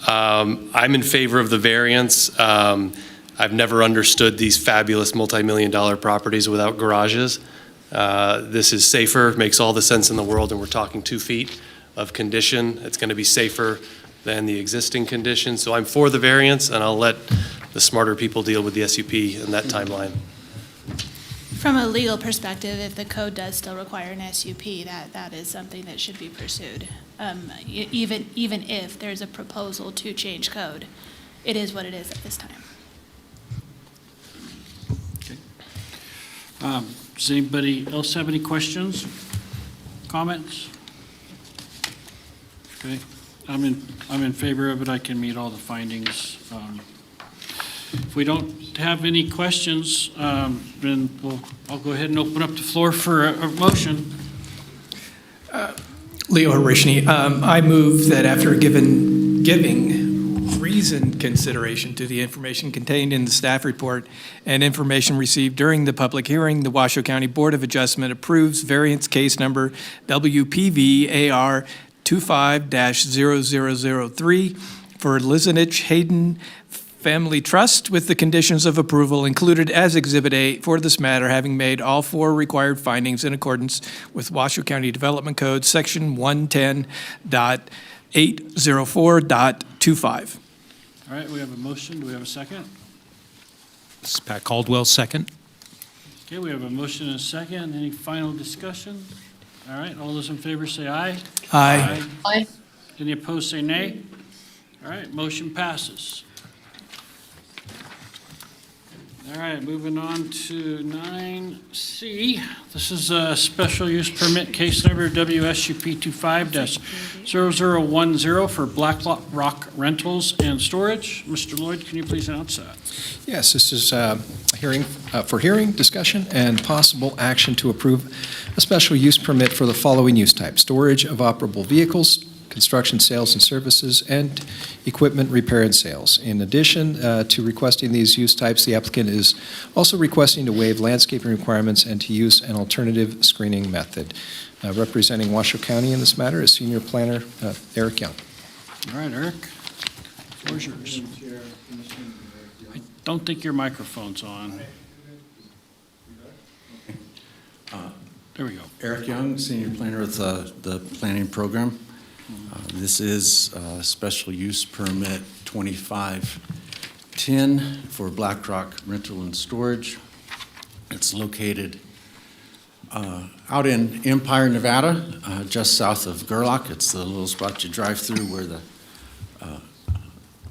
I'm in favor of the variance. I've never understood these fabulous multi-million-dollar properties without garages. This is safer, makes all the sense in the world, and we're talking 2 feet of condition. It's going to be safer than the existing condition. So I'm for the variance, and I'll let the smarter people deal with the SUP in that timeline. From a legal perspective, if the code does still require an SUP, that is something that should be pursued. Even if there's a proposal to change code, it is what it is at this time. Okay. Does anybody else have any questions, comments? Okay. I'm in favor of it. I can meet all the findings. If we don't have any questions, then I'll go ahead and open up the floor for a motion. Leo Harishny, I move that after giving reasoned consideration to the information contained in the staff report and information received during the public hearing, the Washoe County Board of Adjustment approves variance case number WPV-AR 25-0003 for Lizenich Hayden Family Trust with the conditions of approval included as Exhibit A for this matter, having made all 4 required findings in accordance with Washoe County Development Code, Section 110.804.25. All right, we have a motion. Do we have a second? This is Pat Caldwell, second. Okay, we have a motion and a second. Any final discussion? All right, all those in favor say aye. Aye. Aye. Any opposed say nay. All right, motion passes. All right, moving on to 9C. This is a special use permit case number WSUP 25-0010 for Black Rock Rentals and Storage. Mr. Lloyd, can you please announce that? Yes, this is a hearing, for hearing, discussion, and possible action to approve a special use permit for the following use type: storage of operable vehicles, construction sales and services, and equipment repair and sales. In addition to requesting these use types, the applicant is also requesting to waive landscaping requirements and to use an alternative screening method. Representing Washoe County in this matter is Senior Planner Eric Young. All right, Eric, the floor is yours. I don't think your microphone's on. There we go. Eric Young, Senior Planner with the Planning Program. This is special use permit 2510 for Black Rock Rental and Storage. It's located out in Empire, Nevada, just south of Gerlach. It's the little spot you drive through where the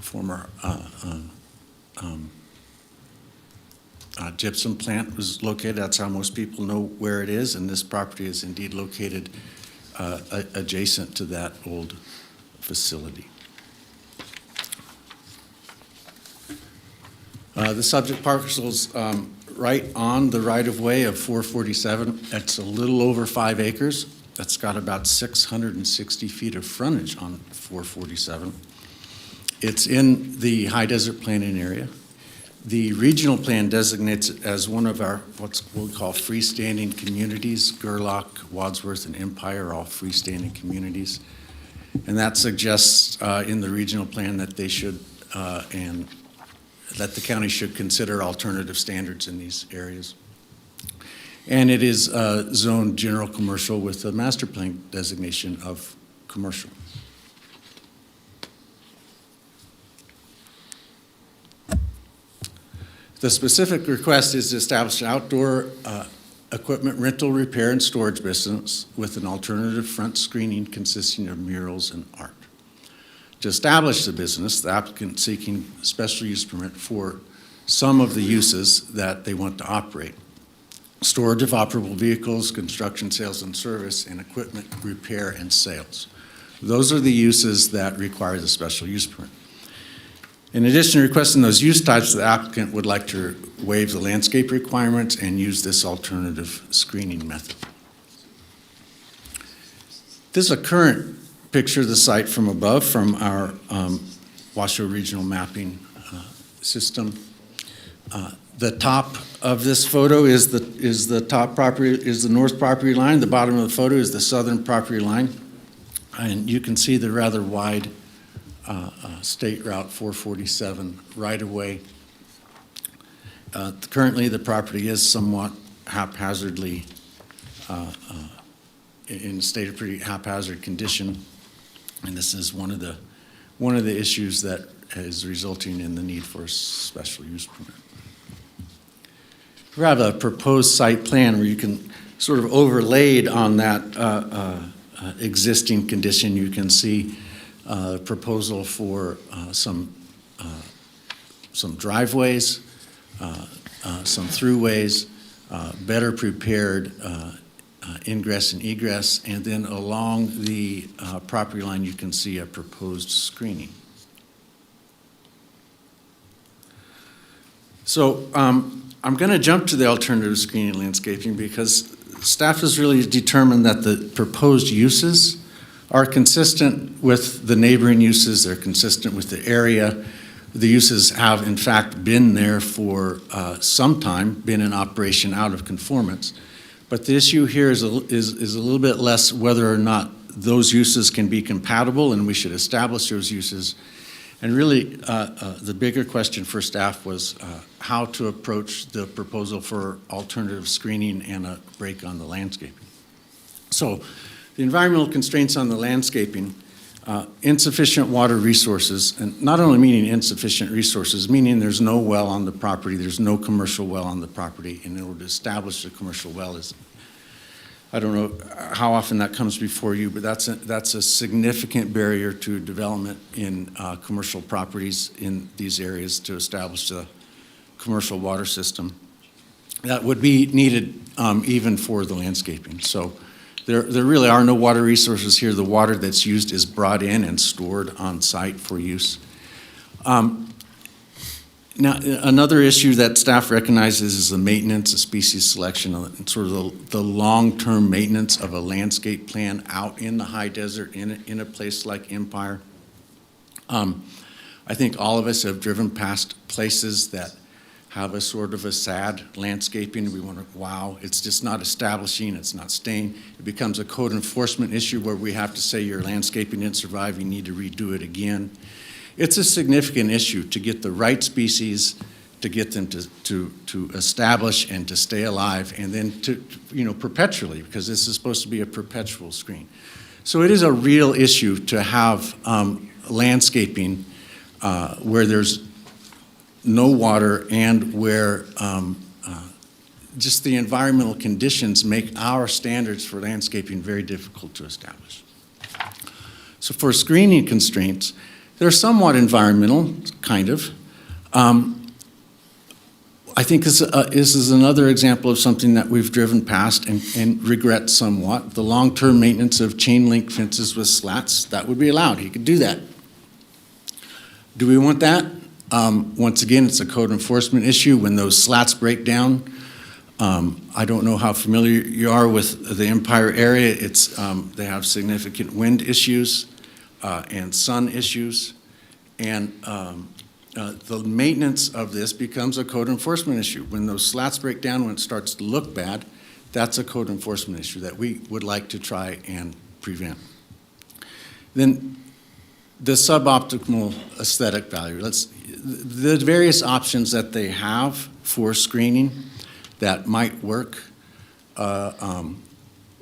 former gypsum plant was located. That's how most people know where it is, and this property is indeed located adjacent to that old facility. The subject parcel's right on the right-of-way of 447. It's a little over 5 acres. That's got about 660 feet of frontage on 447. It's in the high desert planning area. The regional plan designates it as one of our, what we call freestanding communities. Gerlach, Wadsworth, and Empire are all freestanding communities. And that suggests in the regional plan that they should, and that the county should consider alternative standards in these areas. And it is zoned general commercial with a master plan designation of commercial. The specific request is to establish an outdoor equipment rental, repair, and storage business with an alternative front screening consisting of murals and art. To establish the business, the applicant seeking special use permit for some of the uses that they want to operate: storage of operable vehicles, construction, sales, and service, and equipment repair and sales. Those are the uses that require the special use permit. In addition to requesting those use types, the applicant would like to waive the landscape requirements and use this alternative screening method. This is a current picture of the site from above from our Washoe Regional Mapping System. The top of this photo is the top property, is the north property line. The bottom of the photo is the southern property line. And you can see the rather wide State Route 447 right-of-way. Currently, the property is somewhat haphazardly, in a state of pretty haphazard condition, and this is one of the issues that is resulting in the need for a special use permit. We have a proposed site plan where you can sort of overlaid on that existing condition. You can see proposal for some driveways, some throughways, better prepared ingress and egress, and then along the property line you can see a proposed screening. So I'm going to jump to the alternative screening landscaping because staff has really determined that the proposed uses are consistent with the neighboring uses. They're consistent with the area. The uses have, in fact, been there for some time, been in operation out of conformance. But the issue here is a little bit less whether or not those uses can be compatible, and we should establish those uses. And really, the bigger question for staff was how to approach the proposal for alternative screening and a break on the landscaping. So the environmental constraints on the landscaping, insufficient water resources, and not only meaning insufficient resources, meaning there's no well on the property, there's no commercial well on the property, and in order to establish a commercial well is, I don't know how often that comes before you, but that's a significant barrier to development in commercial properties in these areas to establish a commercial water system that would be needed even for the landscaping. So there really are no water resources here. The water that's used is brought in and stored on site for use. Now, another issue that staff recognizes is the maintenance of species selection and sort of the long-term maintenance of a landscape plan out in the high desert in a place like Empire. I think all of us have driven past places that have a sort of a sad landscaping. We wonder, wow, it's just not establishing, it's not staying. It becomes a code enforcement issue where we have to say your landscaping didn't survive, you need to redo it again. It's a significant issue to get the right species, to get them to establish and to stay alive, and then to, perpetually, because this is supposed to be a perpetual screen. So it is a real issue to have landscaping where there's no water and where just the environmental conditions make our standards for landscaping very difficult to establish. So for screening constraints, they're somewhat environmental, kind of. I think this is another example of something that we've driven past and regret somewhat. The long-term maintenance of chain link fences with slats, that would be allowed. He could do that. Do we want that? Once again, it's a code enforcement issue. When those slats break down, I don't know how familiar you are with the Empire area. They have significant wind issues and sun issues. And the maintenance of this becomes a code enforcement issue. When those slats break down, when it starts to look bad, that's a code enforcement issue that we would like to try and prevent. Then the suboptimal aesthetic value. The various options that they have for screening that might work,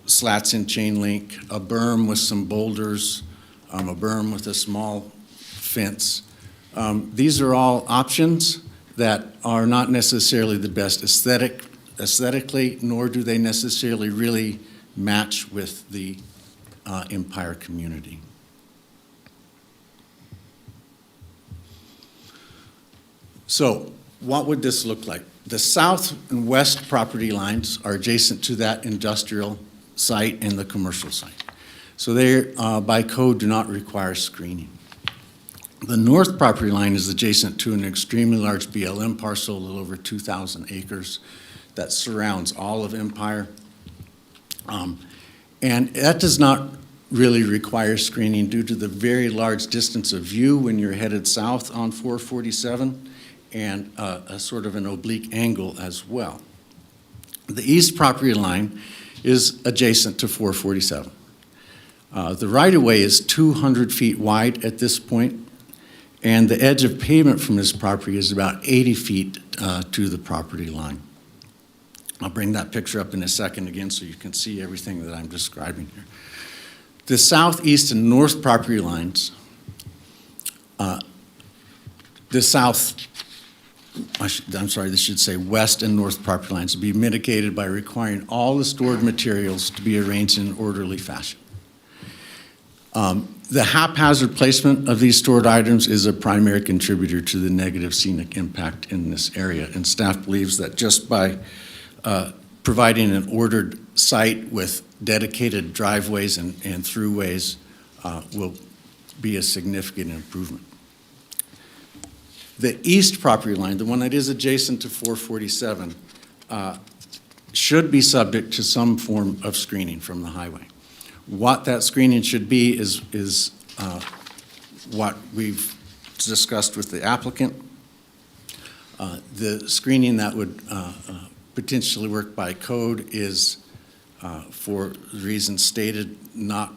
slats in chain link, a berm with some boulders, a berm with a small fence. These are all options that are not necessarily the best aesthetically, nor do they necessarily really match with the Empire community. So what would this look like? The south and west property lines are adjacent to that industrial site and the commercial site. So they, by code, do not require screening. The north property line is adjacent to an extremely large BLM parcel, a little over 2,000 acres, that surrounds all of Empire. And that does not really require screening due to the very large distance of view when you're headed south on 447 and a sort of an oblique angle as well. The east property line is adjacent to 447. The right-of-way is 200 feet wide at this point, and the edge of pavement from this property is about 80 feet to the property line. I'll bring that picture up in a second again so you can see everything that I'm describing here. The southeast and north property lines, this should say west and north property lines will be mitigated by requiring all the stored materials to be arranged in an orderly fashion. The haphazard placement of these stored items is a primary contributor to the negative scenic impact in this area, and staff believes that just by providing an ordered site with dedicated driveways and throughways will be a significant improvement. The east property line, the one that is adjacent to 447, should be subject to some form of screening from the highway. What that screening should be is what we've discussed with the applicant. The screening that would potentially work by code is, for reasons stated, not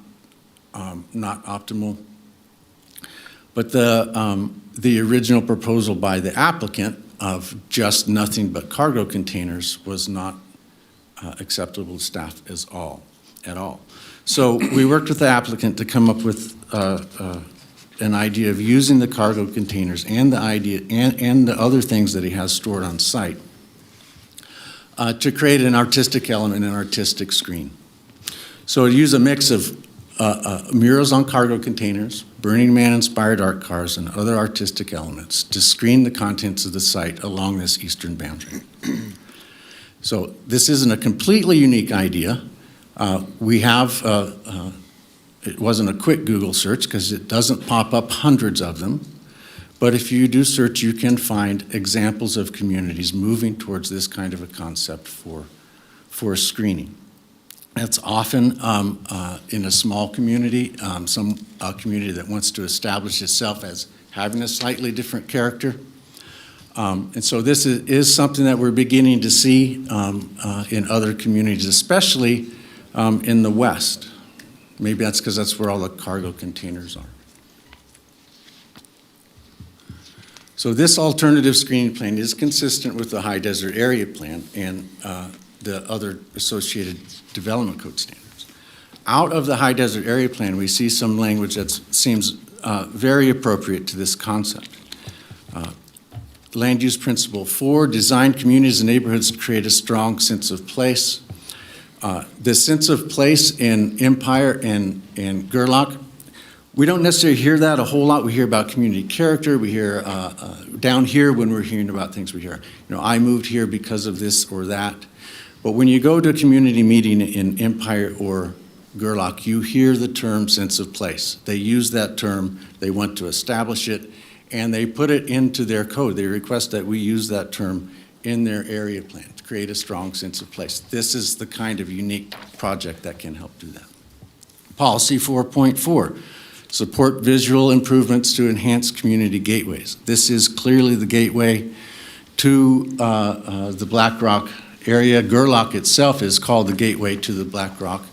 optimal. But the original proposal by the applicant of just nothing but cargo containers was not acceptable to staff at all. So we worked with the applicant to come up with an idea of using the cargo containers and the other things that he has stored on site to create an artistic element, an artistic screen. So use a mix of murals on cargo containers, Burning Man-inspired art cars, and other artistic elements to screen the contents of the site along this eastern boundary. So this isn't a completely unique idea. We have, it wasn't a quick Google search because it doesn't pop up hundreds of them. But if you do search, you can find examples of communities moving towards this kind of a concept for screening. That's often in a small community, some community that wants to establish itself as having a slightly different character. And so this is something that we're beginning to see in other communities, especially in the West. Maybe that's because that's where all the cargo containers are. So this alternative screening plan is consistent with the High Desert Area Plan and the other associated development code standards. Out of the High Desert Area Plan, we see some language that seems very appropriate to this concept. Land use principle 4, design communities and neighborhoods to create a strong sense of place. The sense of place in Empire and Gerlach, we don't necessarily hear that a whole lot. We hear about community character. We hear down here when we're hearing about things, we hear, I moved here because of this or that. But when you go to a community meeting in Empire or Gerlach, you hear the term sense of place. They use that term, they want to establish it, and they put it into their code. They request that we use that term in their area plan to create a strong sense of place. This is the kind of unique project that can help do that. Policy 4.4, support visual improvements to enhance community gateways. This is clearly the gateway to the Black Rock area. Gerlach itself is called the gateway to the Black Rock,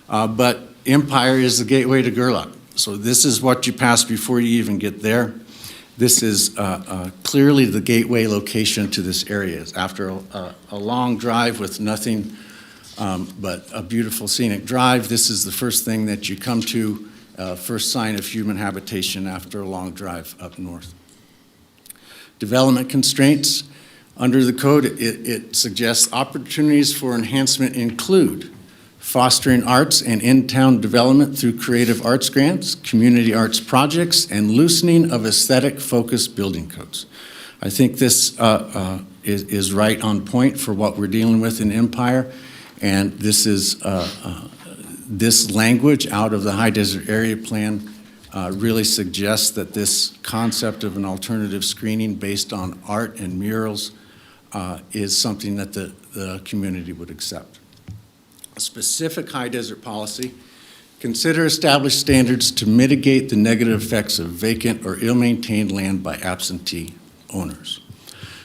but Empire is the gateway to Gerlach. So this is what you pass before you even get there. This is clearly the gateway location to this area. After a long drive with nothing but a beautiful scenic drive, this is the first thing that you come to, first sign of human habitation after a long drive up north. Development constraints. Under the code, it suggests opportunities for enhancement include fostering arts and in-town development through creative arts grants, community arts projects, and loosening of aesthetic-focused building codes. I think this is right on point for what we're dealing with in Empire, and this is this language out of the High Desert Area Plan really suggests that this concept of an alternative screening based on art and murals is something that the community would accept. A specific high desert policy, consider established standards to mitigate the negative effects of vacant or ill-maintained land by absentee owners.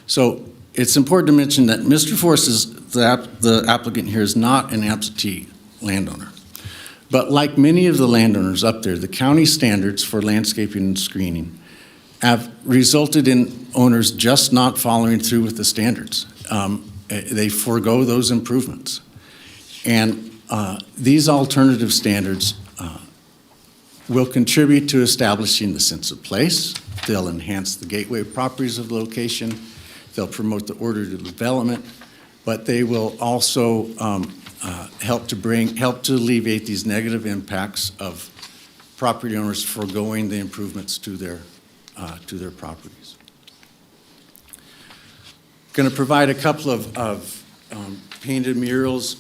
So it's important to mention that Mr. Force, the applicant here, is not an absentee landowner. But like many of the landowners up there, the county standards for landscaping and screening have resulted in owners just not following through with the standards. They forego those improvements. And these alternative standards will contribute to establishing the sense of place. They'll enhance the gateway properties of the location. They'll promote the ordered development, but they will also help to alleviate these negative impacts of property owners foregoing the improvements to their properties. Going to provide a couple of painted murals.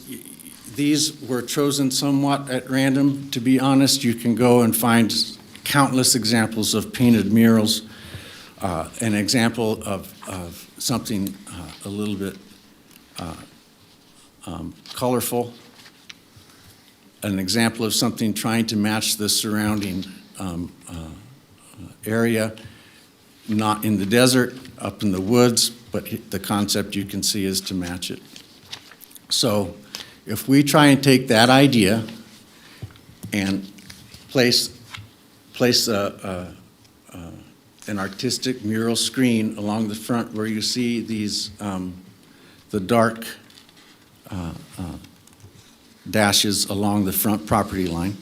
These were chosen somewhat at random. To be honest, you can go and find countless examples of painted murals. An example of something a little bit colorful. An example of something trying to match the surrounding area, not in the desert, up in the woods, but the concept you can see is to match it. So if we try and take that idea and place an artistic mural screen along the front where you see these, the dark dashes along the front property line,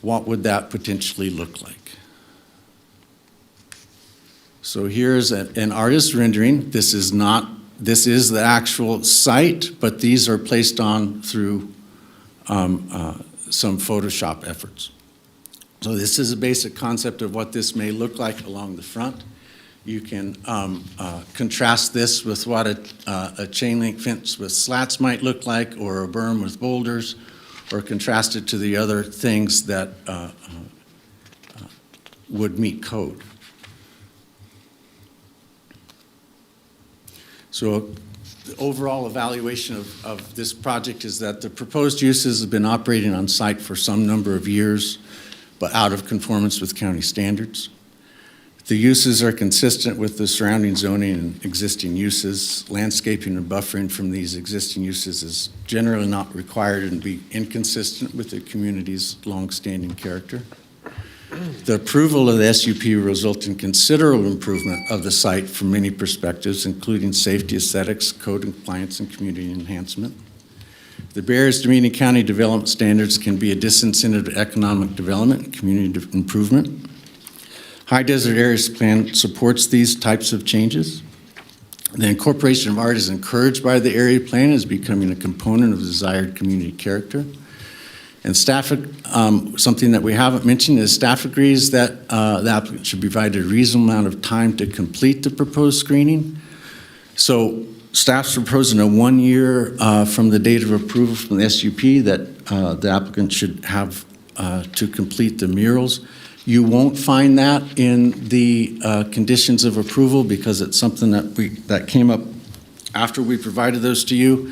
what would that potentially look like? So here's an artist's rendering. This is the actual site, but these are placed on through some Photoshop efforts. So this is a basic concept of what this may look like along the front. You can contrast this with what a chain link fence with slats might look like, or a berm with boulders, or contrast it to the other things that would meet code. So the overall evaluation of this project is that the proposed uses have been operating on site for some number of years, but out of conformance with county standards. The uses are consistent with the surrounding zoning and existing uses. Landscaping and buffering from these existing uses is generally not required and be inconsistent with the community's longstanding character. The approval of the SUP will result in considerable improvement of the site from many perspectives, including safety, aesthetics, code compliance, and community enhancement. The barriers to meeting county development standards can be a disincentive to economic development and community improvement. High Desert Areas Plan supports these types of changes. The incorporation of art is encouraged by the area plan as becoming a component of desired community character. And staff, something that we haven't mentioned is staff agrees that the applicant should be provided a reasonable amount of time to complete the proposed screening. So staff's proposing a 1 year from the date of approval from the SUP that the applicant should have to complete the murals. You won't find that in the conditions of approval because it's something that came up after we provided those to you.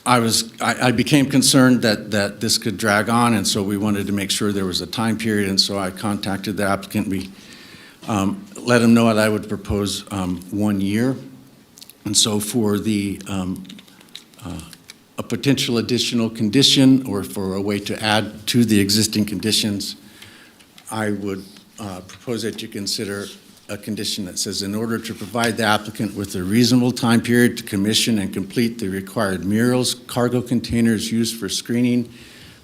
I became concerned that this could drag on, and so we wanted to make sure there was a time period, and so I contacted the applicant. We let him know that I would propose 1 year. And so for the a potential additional condition or for a way to add to the existing conditions, I would propose that you consider a condition that says, in order to provide the applicant with a reasonable time period to commission and complete the required murals, cargo containers used for screening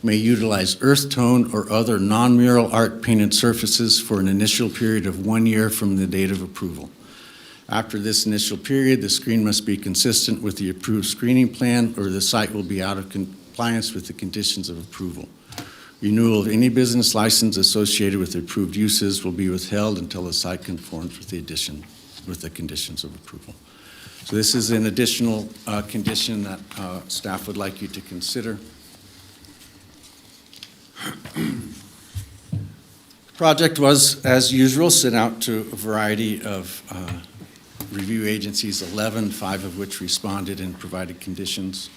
may utilize earth tone or other non-mural art painted surfaces for an initial period of 1 year from the date of approval. After this initial period, the screen must be consistent with the approved screening plan, or the site will be out of compliance with the conditions of approval. Renewal of any business license associated with the approved uses will be withheld until the site conforms with the conditions of approval. So this is an additional condition that staff would like you to consider. The project was, as usual, sent out to a variety of review agencies, 11, 5 of which responded and provided conditions.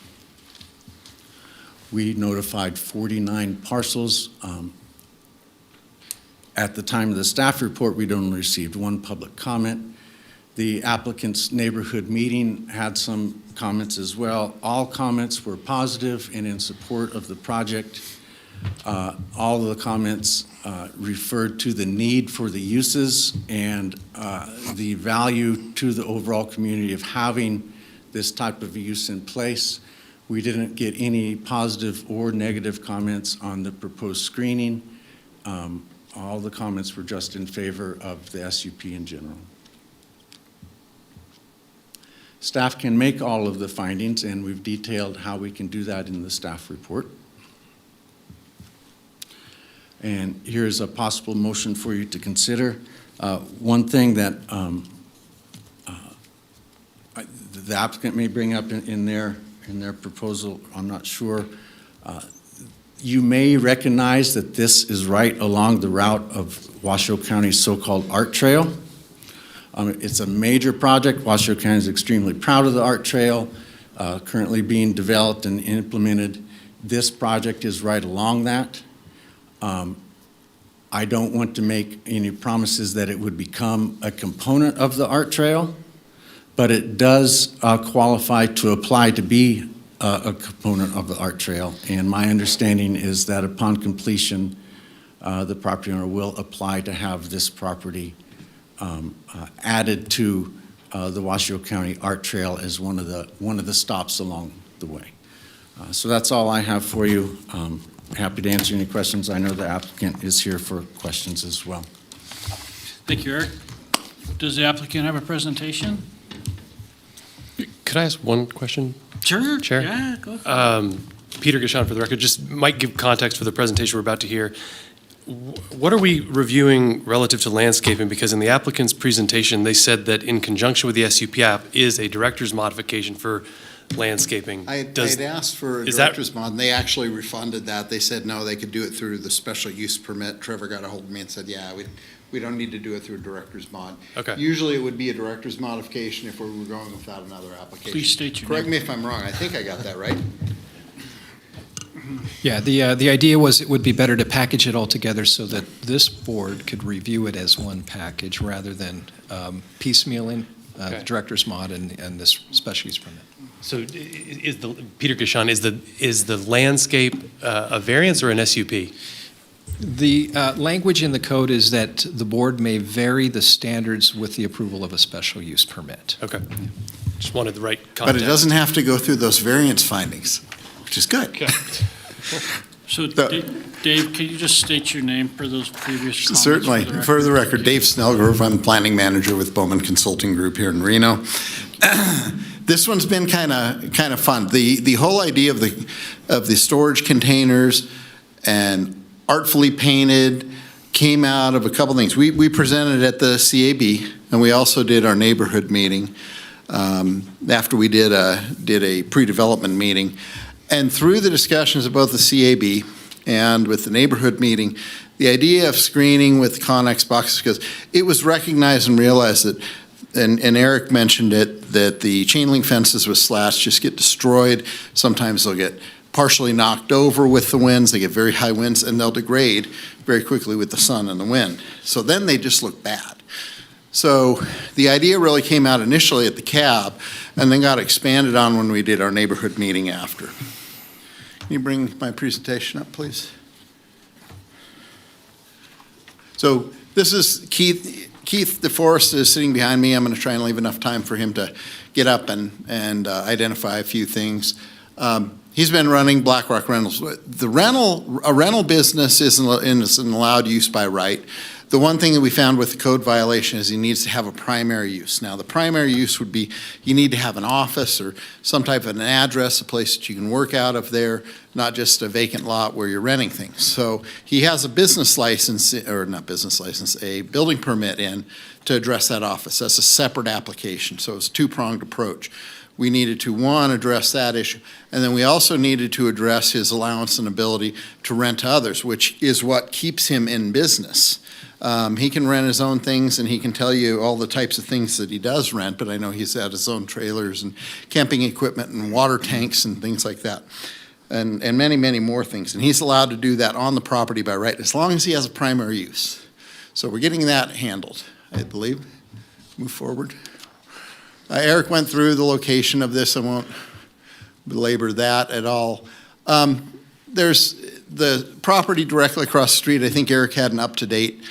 We notified 49 parcels. At the time of the staff report, we'd only received 1 public comment. The applicant's neighborhood meeting had some comments as well. All comments were positive and in support of the project. All of the comments referred to the need for the uses and the value to the overall community of having this type of use in place. We didn't get any positive or negative comments on the proposed screening. All the comments were just in favor of the SUP in general. Staff can make all of the findings, and we've detailed how we can do that in the staff report. And here's a possible motion for you to consider. One thing that the applicant may bring up in their proposal, I'm not sure. You may recognize that this is right along the route of Washoe County's so-called art trail. It's a major project. Washoe County is extremely proud of the art trail, currently being developed and implemented. This project is right along that. I don't want to make any promises that it would become a component of the art trail, but it does qualify to apply to be a component of the art trail. And my understanding is that upon completion, the property owner will apply to have this property added to the Washoe County Art Trail as one of the stops along the way. So that's all I have for you. Happy to answer any questions. I know the applicant is here for questions as well. Thank you, Eric. Does the applicant have a presentation? Could I ask one question? Sure. Chair? Yeah, go for it. Peter Gashon for the record, just might give context for the presentation we're about to hear. What are we reviewing relative to landscaping? Because in the applicant's presentation, they said that in conjunction with the SUP app is a director's modification for landscaping. I had asked for a director's mod, and they actually refunded that. They said, no, they could do it through the special use permit. Trevor got a hold of me and said, yeah, we don't need to do it through a director's mod. Okay. Usually it would be a director's modification if we were going without another application. Please state your Correct name. me if I'm wrong. I think I got that right. Yeah, the idea was it would be better to package it all together so that this board could review it as one package rather than piecemealing the director's mod and this special use permit. So Peter Gashon, is the landscape a variance or an SUP? The language in the code is that the board may vary the standards with the approval of a special use permit. Okay. Just wanted the right context. But it doesn't have to go through those variance findings, which is good. Okay. So Dave, can you just state your name for those previous comments? Certainly. For the record, Dave Snellgrove. I'm planning manager with Bowman Consulting Group here in Reno. This one's been kind of fun. The whole idea of the storage containers and artfully painted came out of a couple things. We presented at the CAB, and we also did our neighborhood meeting after we did a pre-development meeting. And through the discussions of both the CAB and with the neighborhood meeting, the idea of screening with Connex boxes, because it was recognized and realized that, and Eric mentioned it, that the chain link fences with slats just get destroyed. Sometimes they'll get partially knocked over with the winds. They get very high winds, and they'll degrade very quickly with the sun and the wind. So then they just look bad. So the idea really came out initially at the CAB and then got expanded on when we did our neighborhood meeting after. Can you bring my presentation up, please? So this is Keith. Keith DeForest is sitting behind me. I'm going to try and leave enough time for him to get up and identify a few things. He's been running BlackRock Rentals. A rental business is an allowed use by right. The one thing that we found with the code violation is he needs to have a primary use. Now, the primary use would be you need to have an office or some type of an address, a place that you can work out of there, not just a vacant lot where you're renting things. So he has a business license, or not business license, a building permit in to address that office. That's a separate application, so it's a two-pronged approach. We needed to, one, address that issue, and then we also needed to address his allowance and ability to rent to others, which is what keeps him in business. He can rent his own things, and he can tell you all the types of things that he does rent, but I know he's had his own trailers and camping equipment and water tanks and things like that, and many, many more things. And he's allowed to do that on the property by right, as long as he has a primary use. So we're getting that handled, I believe. Move forward. Eric went through the location of this. I won't belabor that at all. There's the property directly across the street. I think Eric had an up-to-date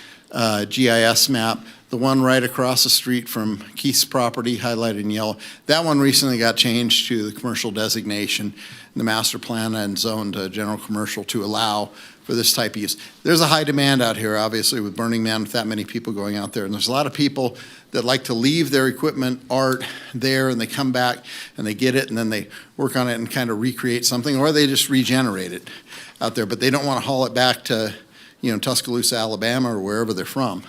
GIS map. The one right across the street from Keith's property, highlighted in yellow, that one recently got changed to the commercial designation in the master plan and zoned to general commercial to allow for this type of use. There's a high demand out here, obviously, with Burning Man, with that many people going out there. And there's a lot of people that like to leave their equipment, art there, and they come back and they get it, and then they work on it and kind of recreate something, or they just regenerate it out there. But they don't want to haul it back to, Tuscaloosa, Alabama, or wherever they're from.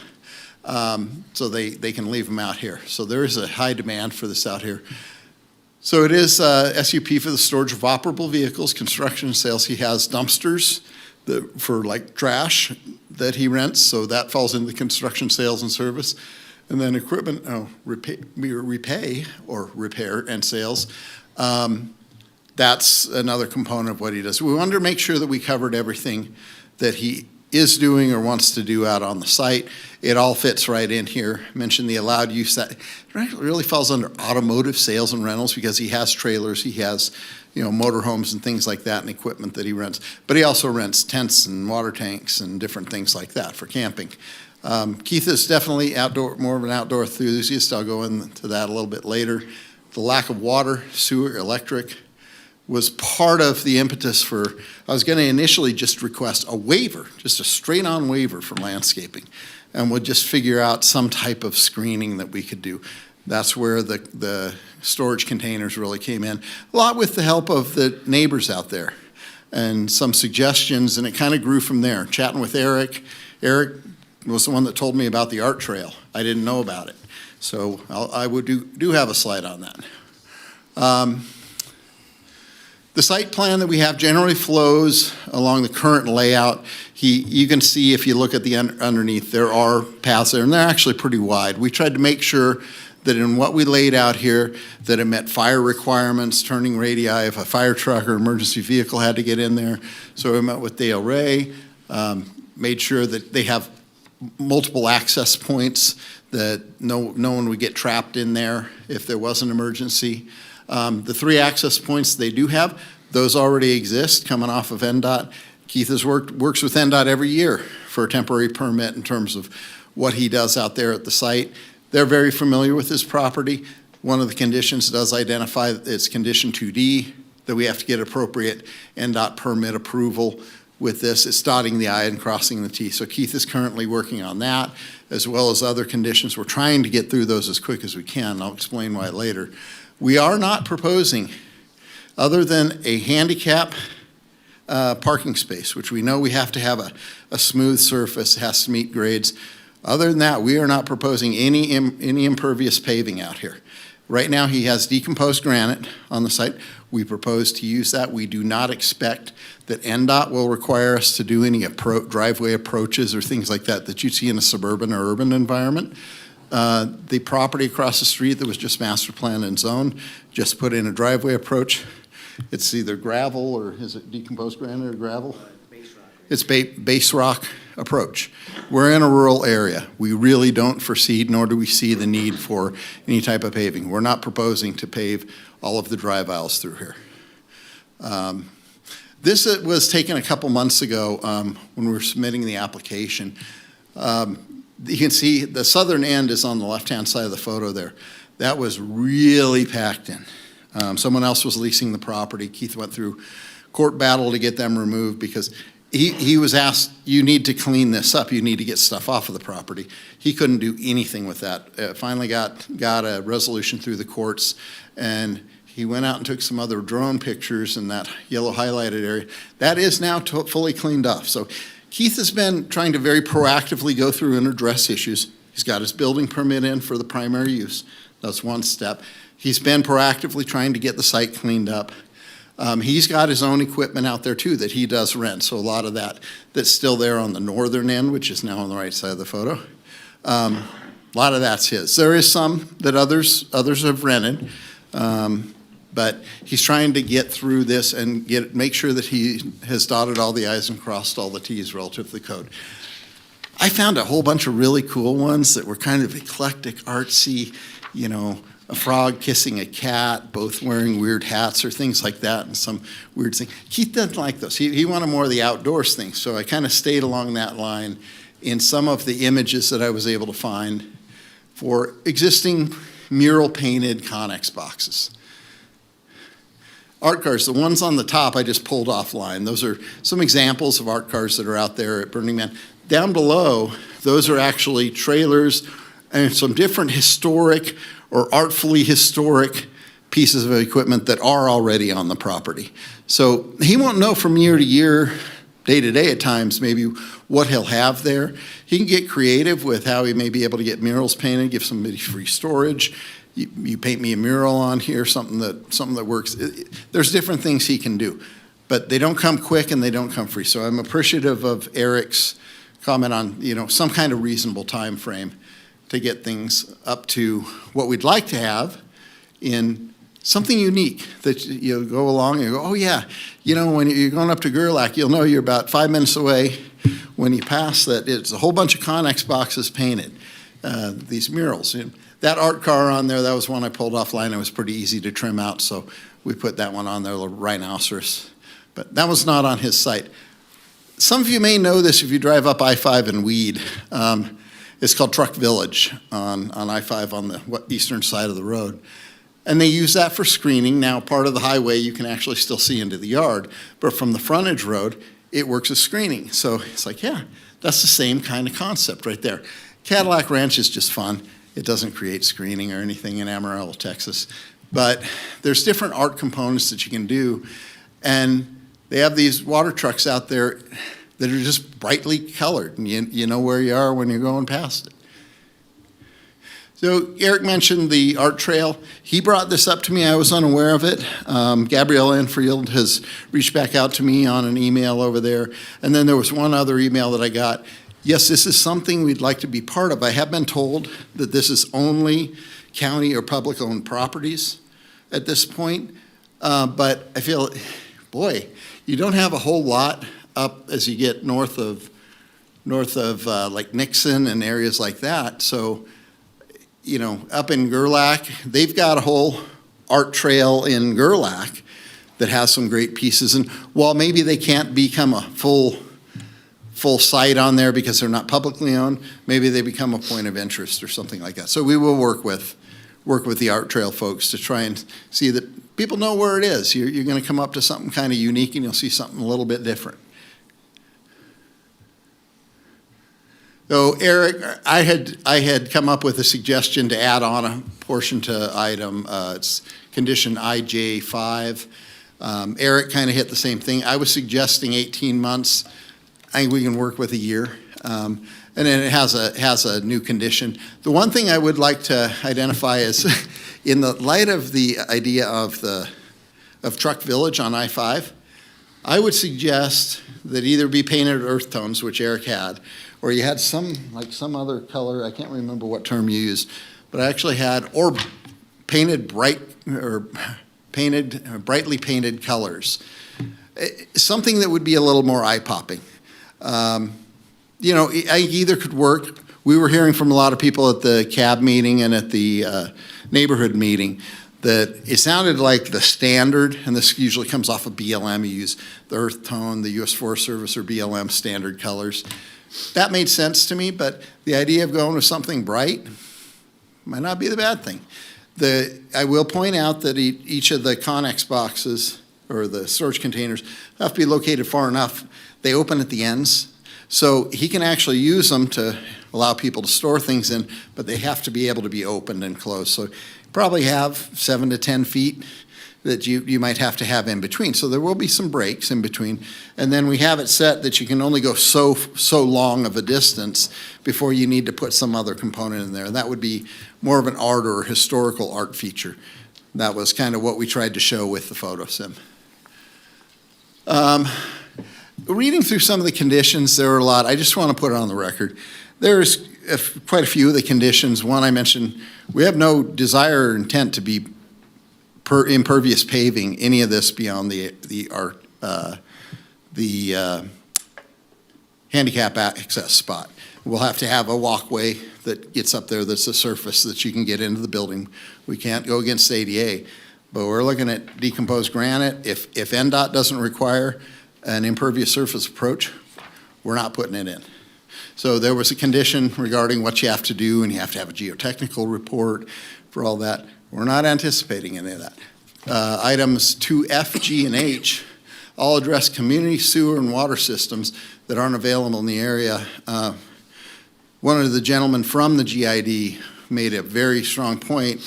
So they can leave them out here. So there is a high demand for this out here. So it is SUP for the storage of operable vehicles, construction and sales. He has dumpsters for like trash that he rents, so that falls into construction, sales, and service. And then equipment, repay or repair and sales. That's another component of what he does. We wanted to make sure that we covered everything that he is doing or wants to do out on the site. It all fits right in here. Mentioned the allowed use, that really falls under automotive sales and rentals because he has trailers, he has motorhomes and things like that and equipment that he rents. But he also rents tents and water tanks and different things like that for camping. Keith is definitely more of an outdoor enthusiast. I'll go into that a little bit later. The lack of water, sewer, electric was part of the impetus for, I was going to initially just request a waiver, just a straight-on waiver for landscaping, and would just figure out some type of screening that we could do. That's where the storage containers really came in, a lot with the help of the neighbors out there. and some suggestions, and it kind of grew from there. Chatting with Eric, Eric was the one that told me about the art trail. I didn't know about it. So I would do have a slide on that. The site plan that we have generally flows along the current layout. You can see if you look at the underneath, there are paths there, and they're actually pretty wide. We tried to make sure that in what we laid out here, that it met fire requirements, turning radii if a fire truck or emergency vehicle had to get in there. So we met with Dale Ray, made sure that they have multiple access points, that no one would get trapped in there if there was an emergency. The 3 access points they do have, those already exist coming off of NDOT. Keith works with NDOT every year for a temporary permit in terms of what he does out there at the site. They're very familiar with this property. One of the conditions does identify it's condition 2D, that we have to get appropriate NDOT permit approval with this. It's dotting the I and crossing the T. So Keith is currently working on that, as well as other conditions. We're trying to get through those as quick as we can. I'll explain why later. We are not proposing, other than a handicap parking space, which we know we have to have a smooth surface, it has to meet grades. Other than that, we are not proposing any impervious paving out here. Right now, he has decomposed granite on the site. We propose to use that. We do not expect that NDOT will require us to do any driveway approaches or things like that you see in a suburban or urban environment. The property across the street that was just master planned and zoned just put in a driveway approach. It's either gravel or is it decomposed granite or gravel? Base rock. It's base rock approach. We're in a rural area. We really don't foresee, nor do we see the need for any type of paving. We're not proposing to pave all of the drive aisles through here. This was taken a couple months ago when we were submitting the application. You can see the southern end is on the left-hand side of the photo there. That was really packed in. Someone else was leasing the property. Keith went through court battle to get them removed because he was asked, you need to clean this up. You need to get stuff off of the property. He couldn't do anything with that. Finally got a resolution through the courts, and he went out and took some other drone pictures in that yellow highlighted area. That is now fully cleaned off. So Keith has been trying to very proactively go through and address issues. He's got his building permit in for the primary use. That's one step. He's been proactively trying to get the site cleaned up. He's got his own equipment out there too that he does rent. So a lot of that's still there on the northern end, which is now on the right side of the photo. A lot of that's his. There is some that others have rented. But he's trying to get through this and make sure that he has dotted all the I's and crossed all the T's relative to the code. I found a whole bunch of really cool ones that were kind of eclectic, artsy, a frog kissing a cat, both wearing weird hats or things like that, and some weird thing. Keith doesn't like those. He wanted more of the outdoors things, so I kind of stayed along that line in some of the images that I was able to find for existing mural-painted Connex boxes. Art cars, the ones on the top I just pulled offline. Those are some examples of art cars that are out there at Burning Man. Down below, those are actually trailers and some different historic or artfully historic pieces of equipment that are already on the property. So he won't know from year to year, day to day at times, maybe what he'll have there. He can get creative with how he may be able to get murals painted, give somebody free storage. You paint me a mural on here, something that works. There's different things he can do, but they don't come quick and they don't come free. So I'm appreciative of Eric's comment on some kind of reasonable time frame to get things up to what we'd like to have in something unique that you go along and go, oh yeah, when you're going up to Gerlach, you'll know you're about 5 minutes away when you pass that. It's a whole bunch of Connex boxes painted, these murals. That art car on there, that was one I pulled offline. It was pretty easy to trim out, so we put that one on there, a little rhinoceros. But that was not on his site. Some of you may know this if you drive up I-5 in Weed. It's called Truck Village on I-5 on the eastern side of the road. And they use that for screening. Now, part of the highway, you can actually still see into the yard, but from the frontage road, it works as screening. So it's like, yeah, that's the same kind of concept right there. Cadillac Ranch is just fun. It doesn't create screening or anything in Amarillo, Texas. But there's different art components that you can do. And They have these water trucks out there that are just brightly colored, and you know where you are when you're going past it. So Eric mentioned the art trail. He brought this up to me. I was unaware of it. Gabrielle Enfield has reached back out to me on an email over there. And then there was one other email that I got. Yes, this is something we'd like to be part of. I have been told that this is only county or public-owned properties at this point. But I feel, boy, you don't have a whole lot up as you get north of like Nixon and areas like that. So, you know, up in Gerlach, they've got a whole art trail in Gerlach that has some great pieces. And while maybe they can't become a full site on there because they're not publicly owned, maybe they become a point of interest or something like that. So we will work with the art trail folks to try and see that people know where it is. You're going to come up to something kind of unique and you'll see something a little bit different. So Eric, I had come up with a suggestion to add on a portion to item, it's condition IJ5. Eric kind of hit the same thing. I was suggesting 18 months. I think we can work with a year. And then it has a new condition. The one thing I would like to identify is in the light of the idea of Truck Village on I-5, I would suggest that either be painted earth tones, which Eric had, or you had some other color, I can't remember what term you used, but I actually had, or painted brightly painted colors. Something that would be a little more eye-popping. You know, I either could work. We were hearing from a lot of people at the CAB meeting and at the neighborhood meeting that it sounded like the standard, and this usually comes off of BLM, you use the earth tone, the U.S. Forest Service or BLM standard colors. That made sense to me, but the idea of going with something bright might not be the bad thing. I will point out that each of the Connex boxes or the storage containers have to be located far enough. They open at the ends, so he can actually use them to allow people to store things in, but they have to be able to be opened and closed. So you probably have 7 to 10 feet that you might have to have in between. So there will be some breaks in between. And then we have it set that you can only go so long of a distance before you need to put some other component in there. And that would be more of an art or historical art feature. That was kind of what we tried to show with the photo sim. Reading through some of the conditions, there were a lot. I just want to put it on the record. There's quite a few of the conditions. One I mentioned, we have no desire or intent to be impervious paving any of this beyond the handicap access spot. We'll have to have a walkway that gets up there that's a surface that you can get into the building. We can't go against ADA, but we're looking at decomposed granite. If NDOT doesn't require an impervious surface approach, we're not putting it in. So there was a condition regarding what you have to do, and you have to have a geotechnical report for all that. We're not anticipating any of that. Items 2F, G, and H all address community sewer and water systems that aren't available in the area. One of the gentlemen from the GID made a very strong point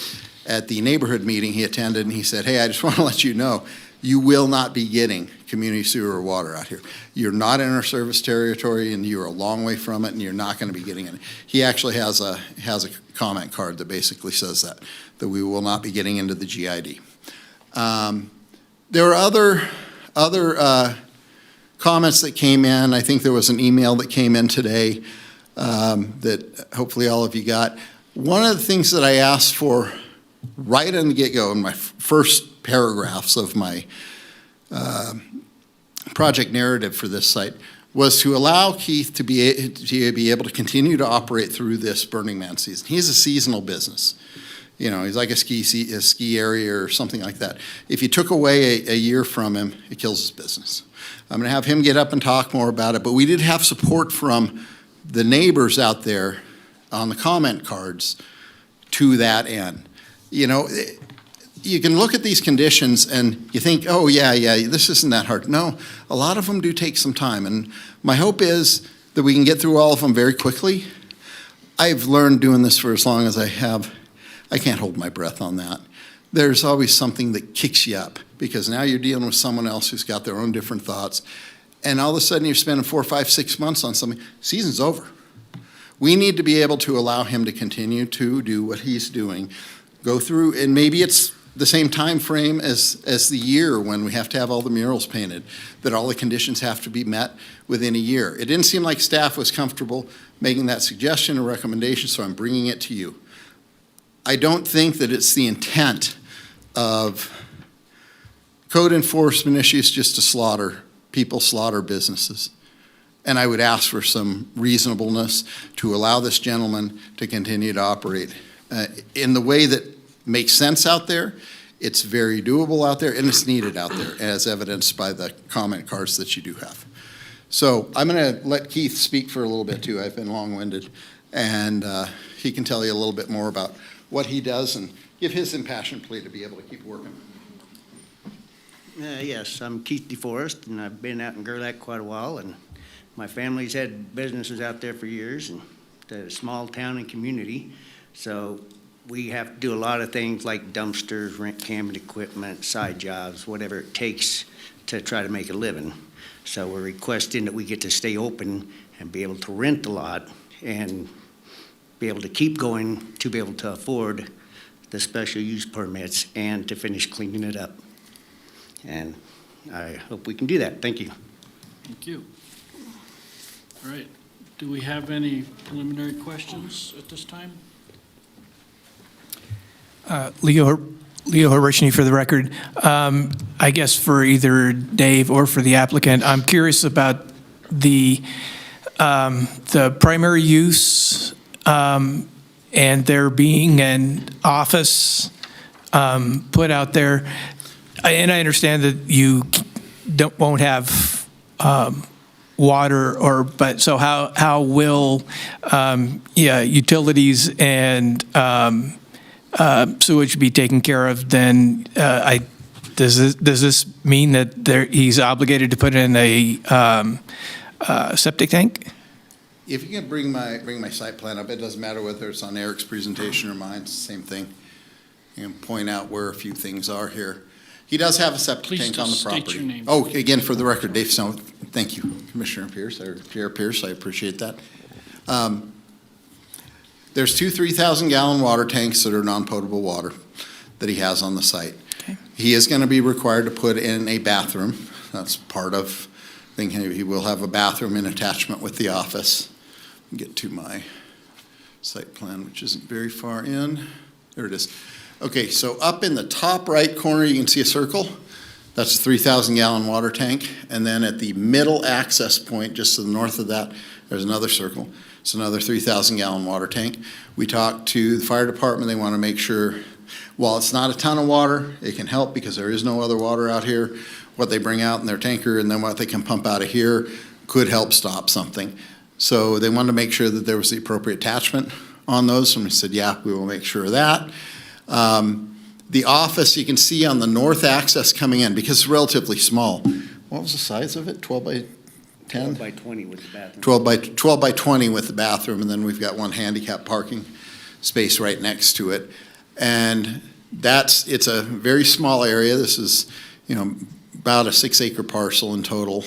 at the neighborhood meeting he attended, and he said, hey, I just want to let you know, you will not be getting community sewer or water out here. You're not in our service territory, and you're a long way from it, and you're not going to be getting it. He actually has a comment card that basically says that we will not be getting into the GID. There are other comments that came in. I think there was an email that came in today that hopefully all of you got. One of the things that I asked for right in the get-go in my first paragraphs of my project narrative for this site was to allow Keith to be able to continue to operate through this Burning Man season. He's a seasonal business. You know, he's like a ski area or something like that. If you took away a year from him, it kills his business. I'm going to have him get up and talk more about it, but we did have support from the neighbors out there on the comment cards to that end. You know, you can look at these conditions and you think, oh, yeah, this isn't that hard. No, a lot of them do take some time, and my hope is that we can get through all of them very quickly. I've learned doing this for as long as I have. I can't hold my breath on that. there's always something that kicks you up, because now you're dealing with someone else who's got their own different thoughts, and all of a sudden you're spending 4, 5, 6 months on something. Season's over. We need to be able to allow him to continue to do what he's doing, go through, and maybe it's the same time frame as the year when we have to have all the murals painted, that all the conditions have to be met within a year. It didn't seem like staff was comfortable making that suggestion or recommendation, so I'm bringing it to you. I don't think that it's the intent of code enforcement issues just to slaughter people, slaughter businesses. And I would ask for some reasonableness to allow this gentleman to continue to operate in the way that makes sense out there. It's very doable out there, and it's needed out there, as evidenced by the comment cards that you do have. So I'm going to let Keith speak for a little bit too. I've been long-winded, and he can tell you a little bit more about what he does and give his impassioned plea to be able to keep working. Yes, I'm Keith DeForest, and I've been out in Gerlach quite a while, and my family's had businesses out there for years, and it's a small town and community, so we have to do a lot of things like dumpsters, rent cabinet equipment, side jobs, whatever it takes to try to make a living. So we're requesting that we get to stay open and be able to rent a lot and be able to keep going to be able to afford the special use permits and to finish cleaning it up. And I hope we can do that. Thank you. Thank you. All right. Do we have any preliminary questions at this time? Leo Horishny for the record. I guess for either Dave or for the applicant, I'm curious about the primary use and there being an office put out there. And I understand that you won't have water, but so how will utilities and sewage be taken care of? Then does this mean that he's obligated to put in a septic tank? If you can bring my site plan up, it doesn't matter whether it's on Eric's presentation or mine, it's the same thing. You can point out where a few things are here. He does have a septic tank on the property. Please state your name. Oh, again, for the record, Dave Snow. Thank you, Commissioner Pierce, or Chair Pierce, I appreciate that. There's 2 3,000-gallon water tanks that are non-potable water that he has on the site. Okay. He is going to be required to put in a bathroom. That's part of the thing. He will have a bathroom in attachment with the office. Get to my site plan, which isn't very far in. There it is. Okay, so up in the top right corner, you can see a circle. That's a 3,000-gallon water tank. And then at the middle access point, just to the north of that, there's another circle. It's another 3,000-gallon water tank. We talked to the fire department. They want to make sure, while it's not a ton of water, it can help because there is no other water out here. What they bring out in their tanker and then what they can pump out of here could help stop something. So they wanted to make sure that there was the appropriate attachment on those. And we said, yeah, we will make sure of that. The office, you can see on the north access coming in, because it's relatively small. What was the size of it? 12 by 10? 12 by 20 with the bathroom. 12 by 20 with the bathroom, and then we've got one handicap parking space right next to it. And it's a very small area. This is, about a 6-acre parcel in total.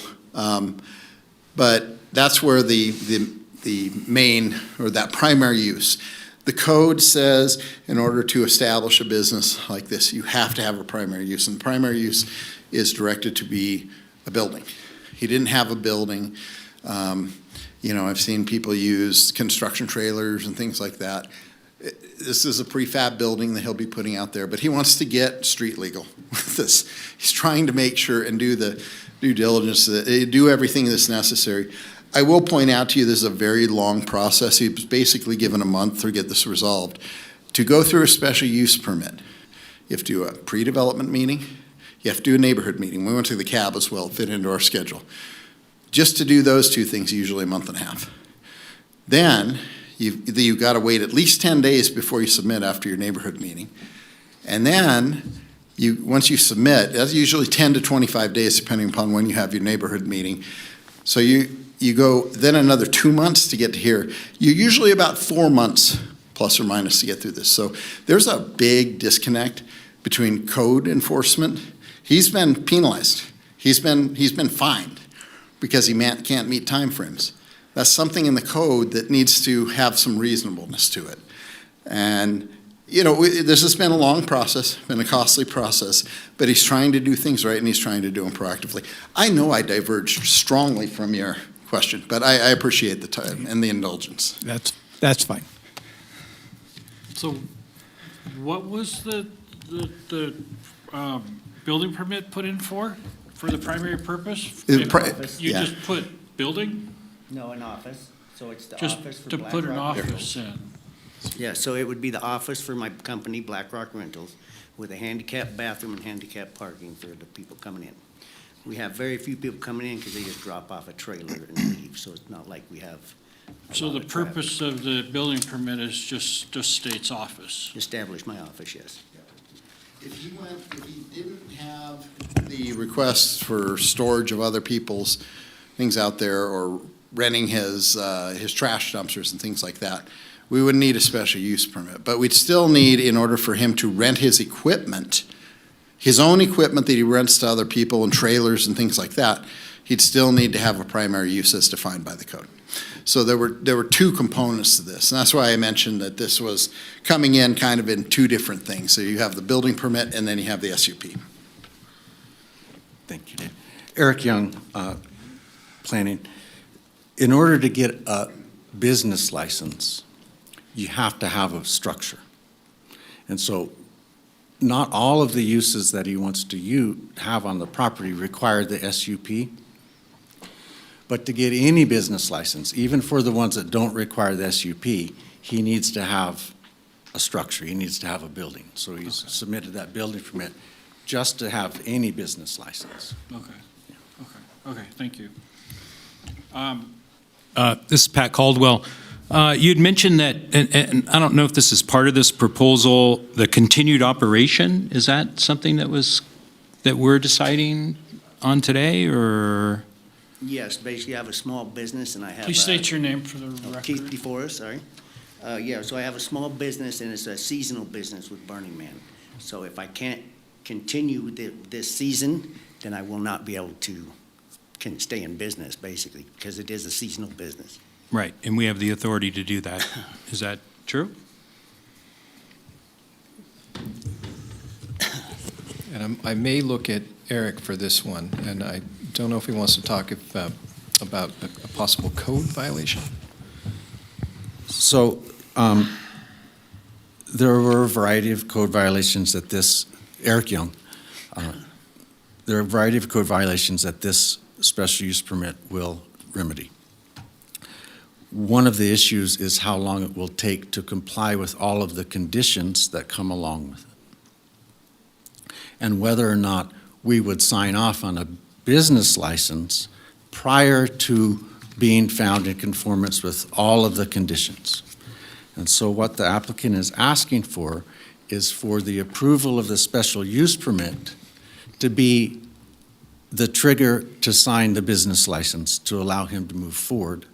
But that's where the main, or that primary use. The code says in order to establish a business like this, you have to have a primary use, and the primary use is directed to be a building. He didn't have a building. I've seen people use construction trailers and things like that. This is a prefab building that he'll be putting out there, but he wants to get street legal with this. He's trying to make sure and do the due diligence, do everything that's necessary. I will point out to you this is a very long process. He was basically given a month to get this resolved. To go through a special use permit, you have to do a pre-development meeting. You have to do a neighborhood meeting. We went to the cab as well, fit into our schedule. Just to do those 2 things, usually a month and a half. Then you've got to wait at least 10 days before you submit after your neighborhood meeting. And then once you submit, that's usually 10 to 25 days depending upon when you have your neighborhood meeting. So you go then another 2 months to get to here. You're usually about 4 months plus or minus to get through this. So there's a big disconnect between code enforcement. He's been penalized. He's been fined because he can't meet timeframes. That's something in the code that needs to have some reasonableness to it. And, you know, this has been a long process, been a costly process, but he's trying to do things right and he's trying to do them proactively. I know I diverged strongly from your question, but I appreciate the time and the indulgence. That's fine. So what was the building permit put in for the primary purpose? You yeah. just put building? No, an office, so it's the Just office for to Black put an Rock office Rentals. in? Yeah, so it would be the office for my company, Black Rock Rentals, with a handicap bathroom and handicap parking for the people coming in. We have very few people coming in because they just drop off a trailer and leave, so it's not like we have a So lot the of traffic. purpose of the building permit is just states office? Establish my office, yes. If he didn't have the requests for storage of other people's things out there or renting his trash dumpsters and things like that, we would need a special use permit. But we'd still need, in order for him to rent his equipment, his own equipment that he rents to other people and trailers and things like that, he'd still need to have a primary use as defined by the code. So there were two components to this, and that's why I mentioned that this was coming in kind of in two different things. So you have the building permit and then you have the SUP. Thank you, Dave. Eric Young, Planning. In order to get a business license, you have to have a structure. And so not all of the uses that he wants to have on the property require the SUP. But to get any business license, even for the ones that don't require the SUP, he needs to have a structure. He needs to have a building. So he's submitted that building permit just to have any business license. Okay, thank you. This is Pat Caldwell. You'd mentioned that, and I don't know if this is part of this proposal, the continued operation. Is that something that we're deciding on today, or? Yes, basically I have a small business and I have. Please state your name for the record. Keith DeForest, sorry. Yeah, so I have a small business and it's a seasonal business with Burning Man. So if I can't continue this season, then I will not be able to stay in business, basically, because it is a seasonal business. Right, and we have the authority to do that. Is that true? And I may look at Eric for this one, and I don't know if he wants to talk about a possible code violation. So there were a variety of code violations that Eric Young, there are a variety of code violations that this special use permit will remedy. One of the issues is how long it will take to comply with all of the conditions that come along with it, and whether or not we would sign off on a business license prior to being found in conformance with all of the conditions. And so what the applicant is asking for is for the approval of the special use permit to be the trigger to sign the business license to allow him to move forward,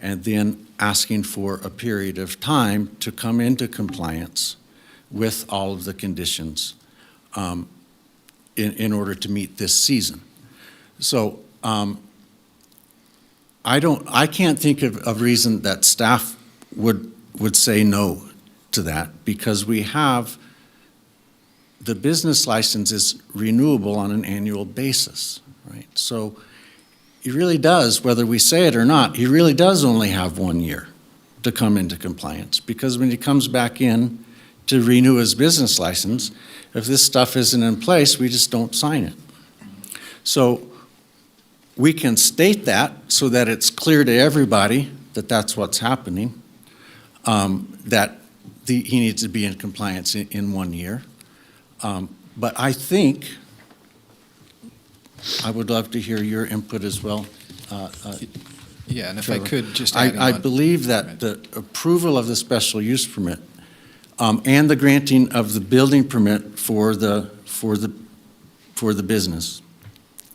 and then asking for a period of time to come into compliance with all of the conditions in order to meet this season. So I can't think of a reason that staff would say no to that, because we have the business license is renewable on an annual basis, right? So he really does, whether we say it or not, he really does only have 1 year to come into compliance, because when he comes back in to renew his business license, if this stuff isn't in place, we just don't sign it. So we can state that so that it's clear to everybody that that's what's happening, that he needs to be in compliance in 1 year. But I think, I would love to hear your input as well. Yeah, and if Trevor. I could just add I on. believe that the approval of the special use permit and the granting of the building permit for the business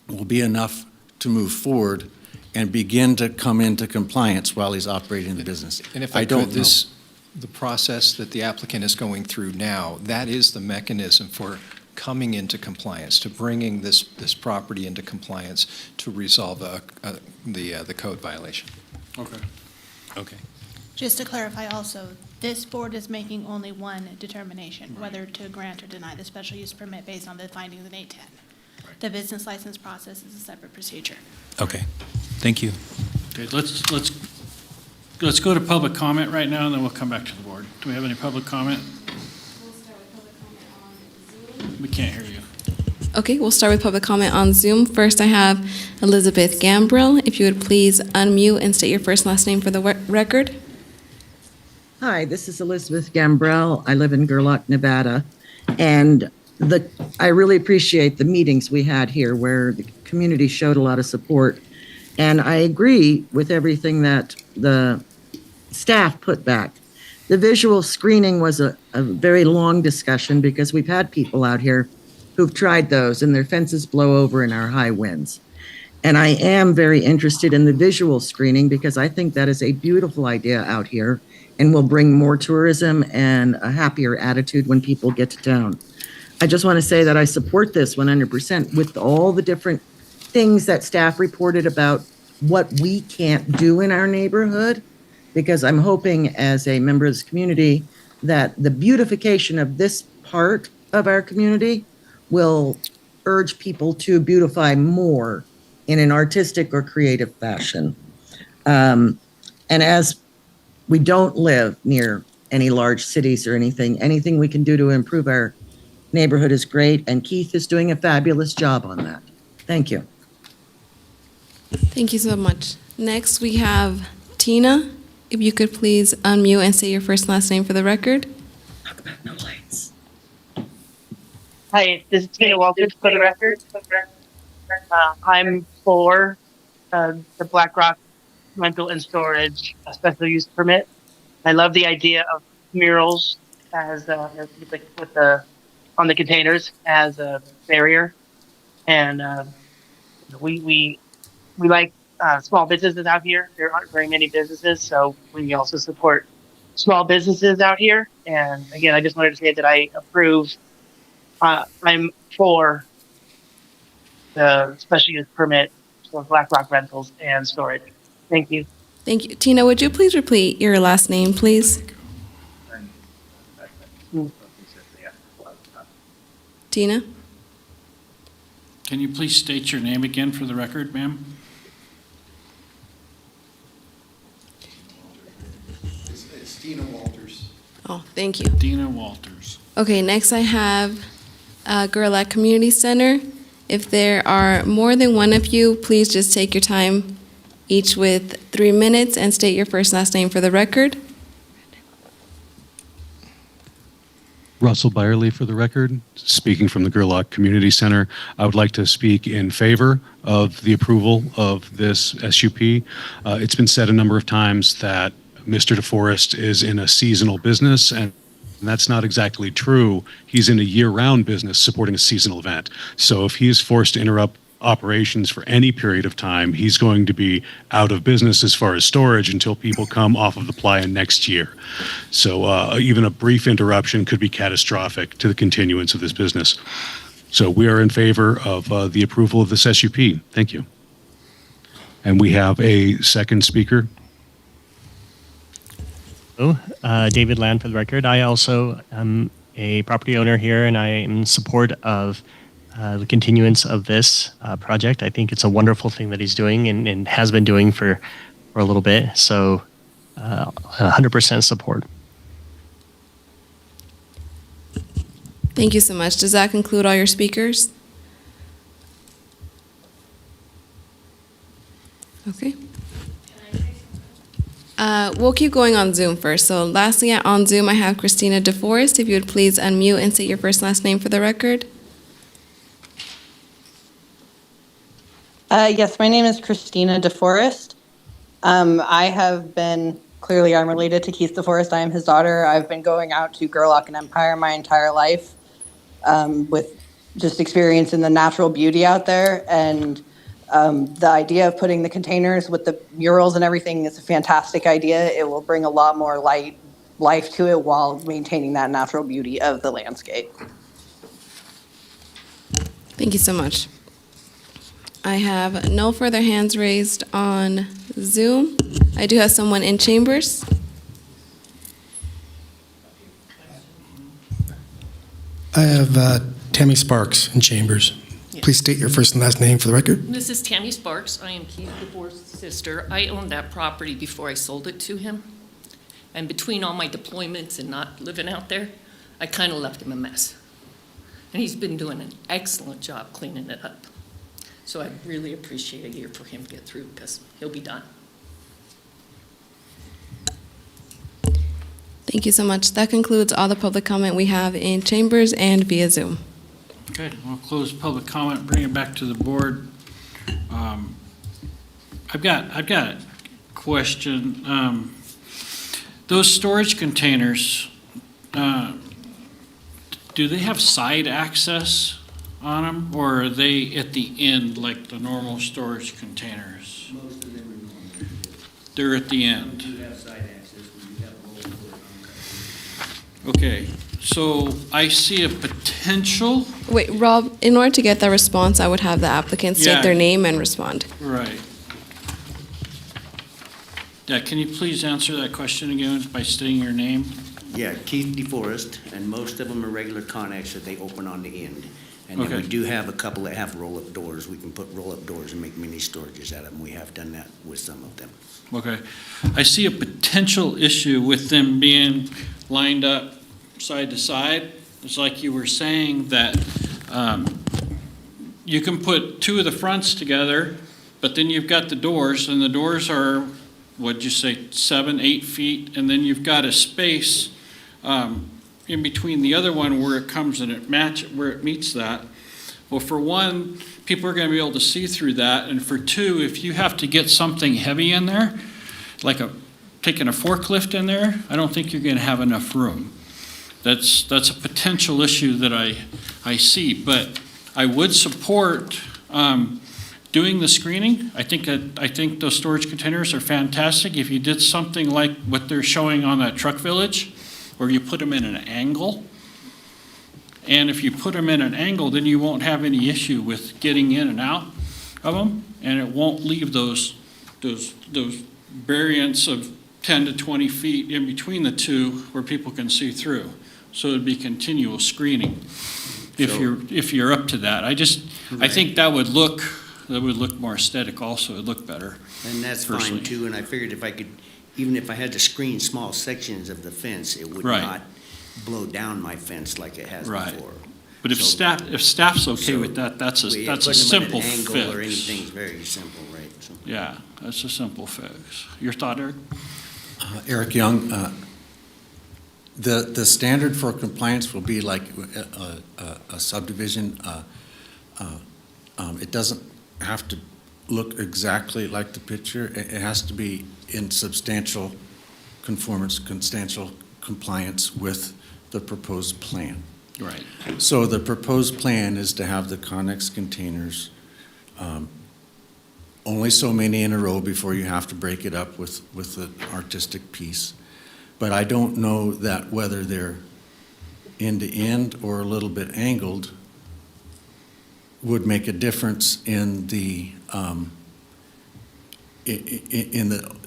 will be enough to move forward and begin to come into compliance while he's operating the business. And if I I don't could, know. the process that the applicant is going through now, that is the mechanism for coming into compliance, to bringing this property into compliance to resolve the code violation. Okay. Okay. Just to clarify also, this board is making only one determination, whether to grant or deny the special use permit based on the findings in 810. The business license process is a separate procedure. Okay. Thank you. Okay, let's go to public comment right now, and then we'll come back to the board. Do we have any public comment? We can't hear you. Okay, we'll start with public comment on Zoom. First, I have Elizabeth Gambrill. If you would please unmute and state your first and last name for the record. Hi, this is Elizabeth Gambrell. I live in Gerlach, Nevada. And I really appreciate the meetings we had here where the community showed a lot of support. And I agree with everything that the staff put back. The visual screening was a very long discussion because we've had people out here who've tried those and their fences blow over in our high winds. And I am very interested in the visual screening because I think that is a beautiful idea out here and will bring more tourism and a happier attitude when people get to town. I just want to say that I support this 100% with all the different things that staff reported about what we can't do in our neighborhood, because I'm hoping as a member of this community that the beautification of this part of our community will urge people to beautify more in an artistic or creative fashion. And as we don't live near any large cities or anything we can do to improve our neighborhood is great, and Keith is doing a fabulous job on that. Thank you. Thank you so much. Next, we have Tina. If you could please unmute and say your first and last name for the record. Talk about no lights. Hi, this is Tina Walters for the record. I'm for the Black Rock rental and storage special use permit. I love the idea of murals as on the containers as a barrier, and we like small businesses out here. There aren't very many businesses, so we also support small businesses out here. And again, I just wanted to say that I approve. I'm for the special use permit for Black Rock rentals and storage. Thank you. Thank you. Tina, would you please repeat your last name, please? Tina? Can you please state your name again for the record, ma'am? It's Dina Walters. Oh, thank you. Dina Walters. Okay, next I have Gerlach Community Center. If there are more than one of you, please just take your time, each with 3 minutes, and state your first and last name for the record. Russell Byerly for the record, speaking from the Gerlach Community Center. I would like to speak in favor of the approval of this SUP. It's been said a number of times that Mr. DeForest is in a seasonal business, and that's not exactly true. He's in a year-round business supporting a seasonal event. So if he is forced to interrupt operations for any period of time, he's going to be out of business as far as storage until people come off of the playa next year. So even a brief interruption could be catastrophic to the continuance of this business. So we are in favor of the approval of this SUP. Thank you. And we have a second speaker. David Land for the record. I also am a property owner here, and I am in support of the continuance of this project. I think it's a wonderful thing that he's doing and has been doing for a little bit. So 100% support. Thank you so much. Does that conclude all your speakers? Okay. We'll keep going on Zoom first. So lastly, on Zoom, I have Christina DeForest. If you would please unmute and state your first and last name for the record. Yes, my name is Christina DeForest. I have been, clearly I'm related to Keith DeForest. I am his daughter. I've been going out to Gerlach and Empire my entire life with just experiencing the natural beauty out there. And the idea of putting the containers with the murals and everything is a fantastic idea. It will bring a lot more light life to it while maintaining that natural beauty of the landscape. Thank you so much. I have no further hands raised on Zoom. I do have someone in chambers. I have Tammy Sparks in Chambers. Please state your first and last name for the record. This is Tammy Sparks. I am Keith DeVore's sister. I owned that property before I sold it to him. And between all my deployments and not living out there, I kind of left him a mess. And he's been doing an excellent job cleaning it up. So I really appreciate a year for him to get through because he'll be done. Thank you so much. That concludes all the public comment we have in chambers and via Zoom. Okay, we'll close public comment, bring it back to the board. I've got a question. Those storage containers, do they have side access on them, or are they at the end like the normal storage containers? Most of them are normal. They're at the end. We do have side access, we do have roll door. Okay, so I see a potential. Wait, Rob, in order to get that response, I would have the applicant state Yeah. their name and respond. Right. Yeah, can you please answer that question again by stating your name? Yeah, Keith DeForest, and most of them are regular Connex that they open on the end. And then we Okay. do have a couple that have roll-up doors. We can put roll-up doors and make mini storages out of them. We have done that with some of them. Okay. I see a potential issue with them being lined up side to side. It's like you were saying that you can put two of the fronts together, but then you've got the doors, and the doors are, what'd you say, 7, 8 feet, and then you've got a space in between the other one where it comes and where it meets that. Well, for one, people are going to be able to see through that, and for two, if you have to get something heavy in there, like taking a forklift in there, I don't think you're going to have enough room. That's a potential issue that I see, but I would support doing the screening. I think those storage containers are fantastic. If you did something like what they're showing on that Truck Village, where you put them in an angle, and if you put them in an angle, then you won't have any issue with getting in and out of them, and it won't leave those variants of 10 to 20 feet in between the two where people can see through. So it'd be continual screening if you're up to that. I think that would look more aesthetic also. It'd look better. And that's personally. fine too, and I figured if I could, even if I had to screen small sections of the fence, it would Right. not blow down my fence like it has Right. before. But if staff's okay with that, that's a putting them at an simple angle or fix. anything's very simple, right? So- Yeah, that's a simple fix. Your thought, Eric? Eric Young, the standard for compliance will be like a subdivision. It doesn't have to look exactly like the picture. It has to be in substantial conformance, substantial compliance with the proposed plan. Right. So the proposed plan is to have the Connex containers, only so many in a row before you have to break it up with the artistic piece. But I don't know that whether they're end to end or a little bit angled would make a difference in the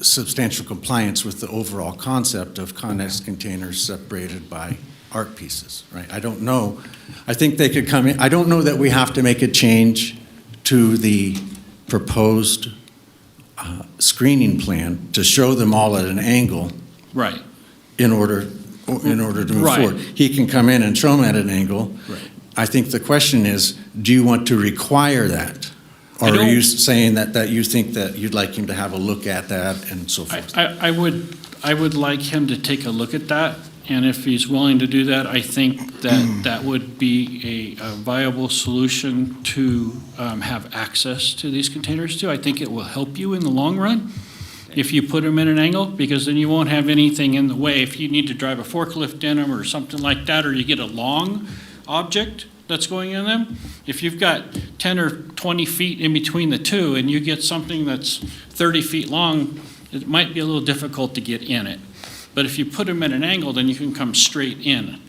substantial compliance with the overall concept of Connex containers separated by art pieces, right? I don't know. I think they could come in. I don't know that we have to make a change to the proposed screening plan to show them all at an angle. Right. In order to move Right. forward. He can come in and show them at an angle. Right. I think the question is, do you want to require that? Or are you saying that you think that you'd like him to have a look at that and so forth? I would like him to take a look at that, and if he's willing to do that, I think that would be a viable solution to have access to these containers too. I think it will help you in the long run if you put them in an angle, because then you won't have anything in the way. If you need to drive a forklift in them or something like that, or you get a long object that's going in them, if you've got 10 or 20 feet in between the two and you get something that's 30 feet long, it might be a little difficult to get in it. But if you put them at an angle, then you can come straight in.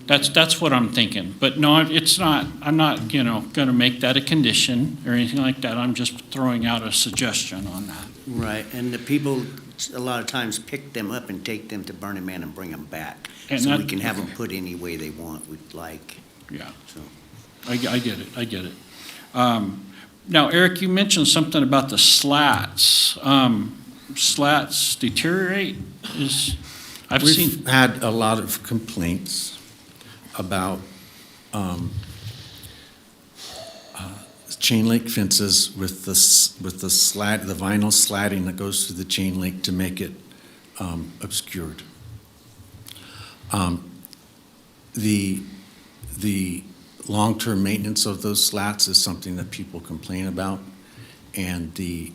That's what I'm thinking. But no, it's not, I'm not, going to make that a condition or anything like that. I'm just throwing out a suggestion on that. Right, and the people a lot of times pick them up and take them to Burning Man and bring them back. And So we that- can have them put any way they want, we'd like. Yeah. So. I get it. Now, Eric, you mentioned something about the slats. Slats deteriorate? We've had a lot of complaints about chain link fences with the vinyl slatting that goes through the chain link to make it obscured. The long-term maintenance of those slats is something that people complain about, and the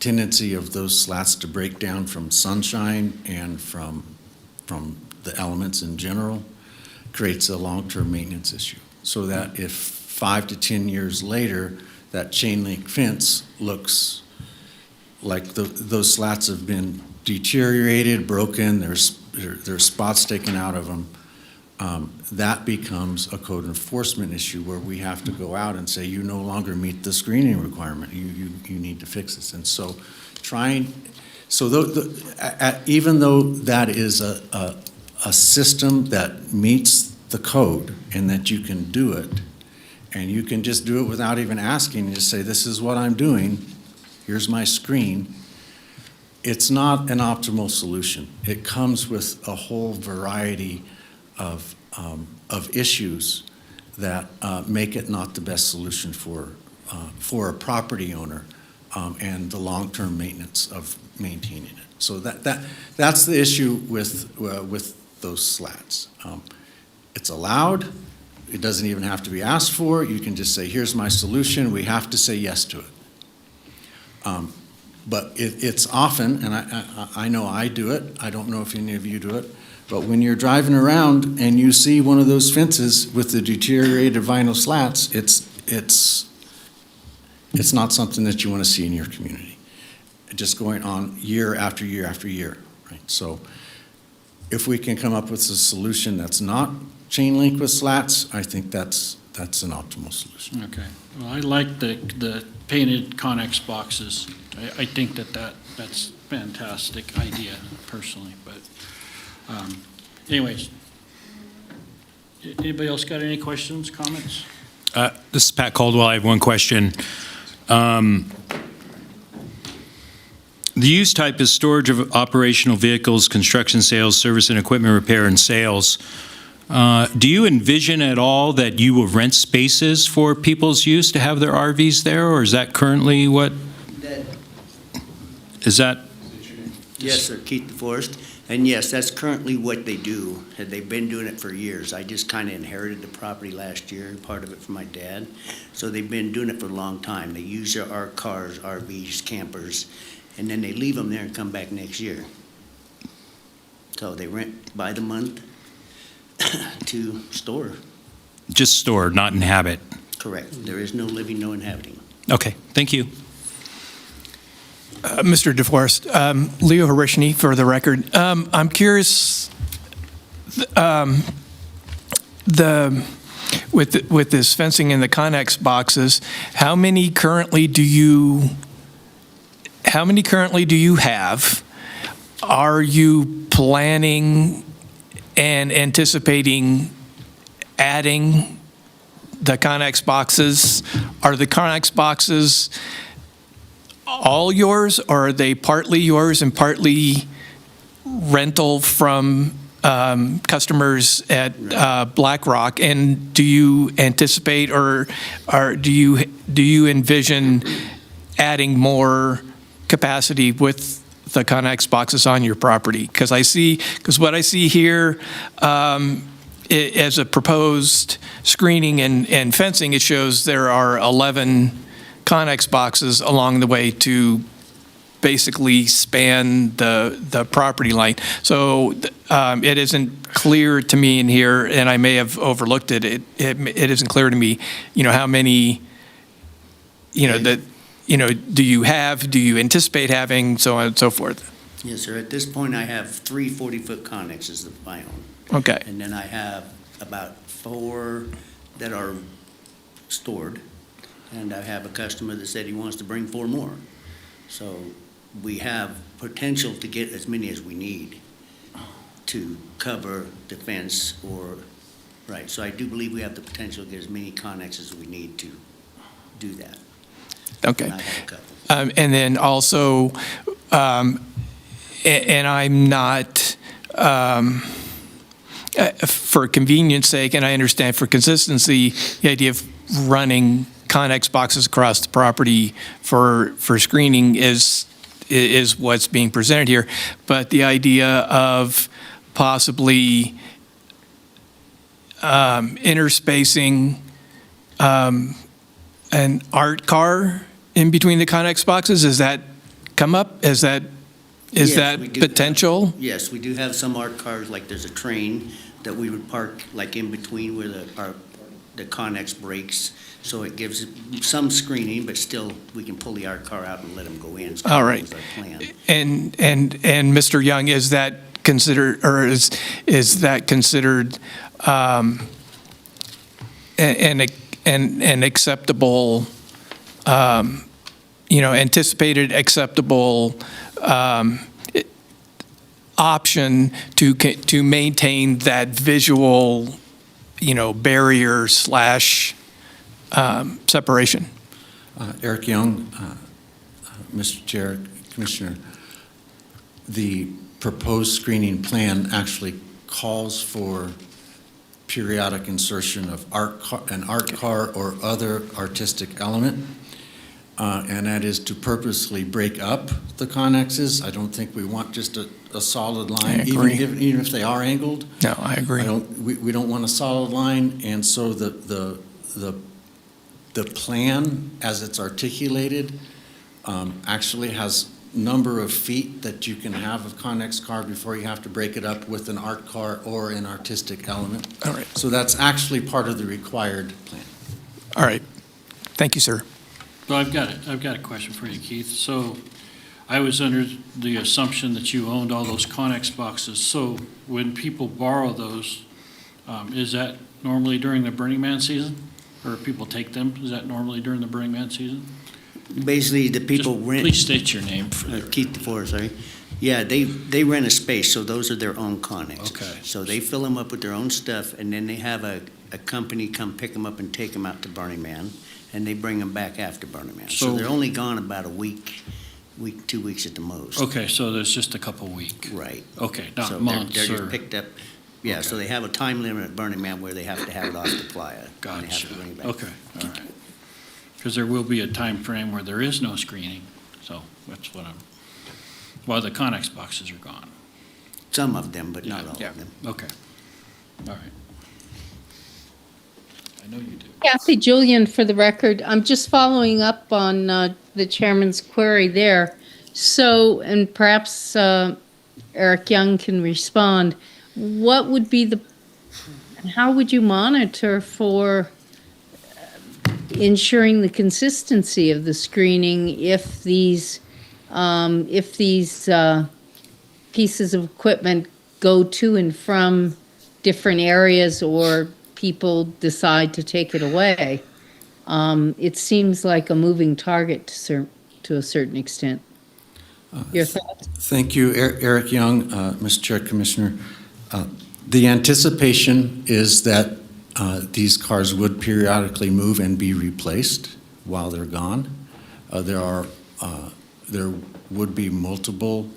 tendency of those slats to break down from sunshine and from the elements in general creates a long-term maintenance issue. So that if 5 to 10 years later, that chain link fence looks like those slats have been deteriorated, broken, there's spots taken out of them, that becomes a code enforcement issue where we have to go out and say, you no longer meet the screening requirement. You need to fix this. And so even though that is a system that meets the code and that you can do it, and you can just do it without even asking, and just say, this is what I'm doing, here's my screen, it's not an optimal solution. It comes with a whole variety of issues that make it not the best solution for a property owner and the long-term maintenance of maintaining it. So that's the issue with those slats. It's allowed. It doesn't even have to be asked for. You can just say, here's my solution. We have to say yes to it. But it's often, and I know I do it, I don't know if any of you do it, but when you're driving around and you see one of those fences with the deteriorated vinyl slats, it's not something that you want to see in your community. Just going on year after year after year, right? So if we can come up with a solution that's not chain link with slats, I think that's an optimal solution. Okay. Well, I like the painted Connex boxes. I think that's fantastic idea personally, but anyways. Anybody else got any questions, comments? This is Pat Caldwell. I have one question. The use type is storage of operational vehicles, construction, sales, service and equipment repair and sales. Do you envision at all that you will rent spaces for people's use to have their RVs there, or is that currently what? Is that? Yes, sir, Keith DeForest. And yes, that's currently what they do. They've been doing it for years. I just kind of inherited the property last year, part of it from my dad. So they've been doing it for a long time. They use our cars, RVs, campers, and then they leave them there and come back next year. So they rent by the month to store. Just store, not inhabit. Correct. There is no living, no inhabiting. Okay, thank you. Mr. DeForest, Leo Harishny for the record. I'm curious, with this fencing in the Connex boxes, how many currently do you have? Are you planning and anticipating adding the Connex boxes? Are the Connex boxes all yours, or are they partly yours and partly rental from customers at BlackRock? And do you anticipate or do you envision adding more capacity with the Connex boxes on your property? Because what I see here as a proposed screening and fencing, it shows there are 11 Connex boxes along the way to basically span the property line. So it isn't clear to me in here, and I may have overlooked it. It isn't clear to me, how many, do you anticipate having, so on and so forth. Yes, sir. At this point, I have 3 40-foot connexes of my own. Okay. And then I have about 4 that are stored. And I have a customer that said he wants to bring 4 more. So we have potential to get as many as we need to cover the fence or, right. So I do believe we have the potential to get as many connexes as we need to do that. Okay. And I have a couple. And then also, and I'm not, for convenience sake, and I understand for consistency, the idea of running Connex boxes across the property for screening is what's being presented here. But the idea of possibly interspersing an art car in between the Connex boxes, does that come up? Is that Yes, we do potential? Yes, we do have some art cars, like there's a train that we would park like in between where the Connex breaks. So it gives some screening, but still we can pull the art car out and let them go in. So All right. that was our plan. And Mr. Young, is that considered, or is that considered an acceptable, anticipated acceptable option to maintain that visual, barrier / separation? Eric Young, Mr. Chair, Commissioner, the proposed screening plan actually calls for periodic insertion of an art car or other artistic element, and that is to purposely break up the connexes. I don't think we want just a solid line, even if they are angled. No, I agree. We don't want a solid line, and so the plan, as it's articulated, actually has number of feet that you can have of Connex car before you have to break it up with an art car or an artistic element. All right. So that's actually part of the required plan. All right. Thank you, sir. Well, I've got a question for you, Keith. So I was under the assumption that you owned all those Connex boxes. So when people borrow those, is that normally during the Burning Man season? Or people take them? Is that normally during the Burning Man season? Basically, the people rent. Please state your name. Keith DeForest, sorry. Yeah, they rent a space, so those are their own Connex. Okay. So they fill them up with their own stuff, and then they have a company come pick them up and take them out to Burning Man, and they bring them back after Burning Man. So they're only gone about a week, 2 weeks at the most. Okay, so there's just a couple week. Right. Okay, not So months they're just or. picked up. Yeah, so they have a time limit at Burning Man where they have to have it off the playa. and they have Gotcha. to bring it back. Okay, all right. Because there will be a time frame where there is no screening, so that's what well, the Connex boxes are gone. Some of them, but not all Yeah. of them. Okay, all right. I know you do. Kathy Julian, for the record, I'm just following up on the chairman's query there. So, and perhaps Eric Young can respond. What would be how would you monitor for ensuring the consistency of the screening if these pieces of equipment go to and from different areas or people decide to take it away? It seems like a moving target to a certain extent. Your thoughts? Thank you, Eric Young, Mr. Chair, Commissioner. The anticipation is that these cars would periodically move and be replaced while they're gone. There would be multiple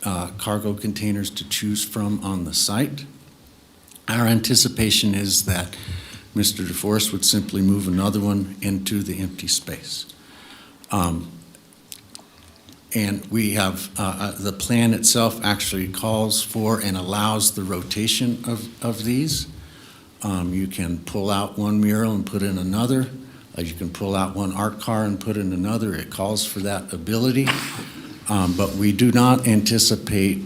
cargo containers to choose from on the site. Our anticipation is that Mr. DeForest would simply move another one into the empty space. And we have, the plan itself actually calls for and allows the rotation of these. You can pull out one mural and put in another. You can pull out one art car and put in another. It calls for that ability. But we do not anticipate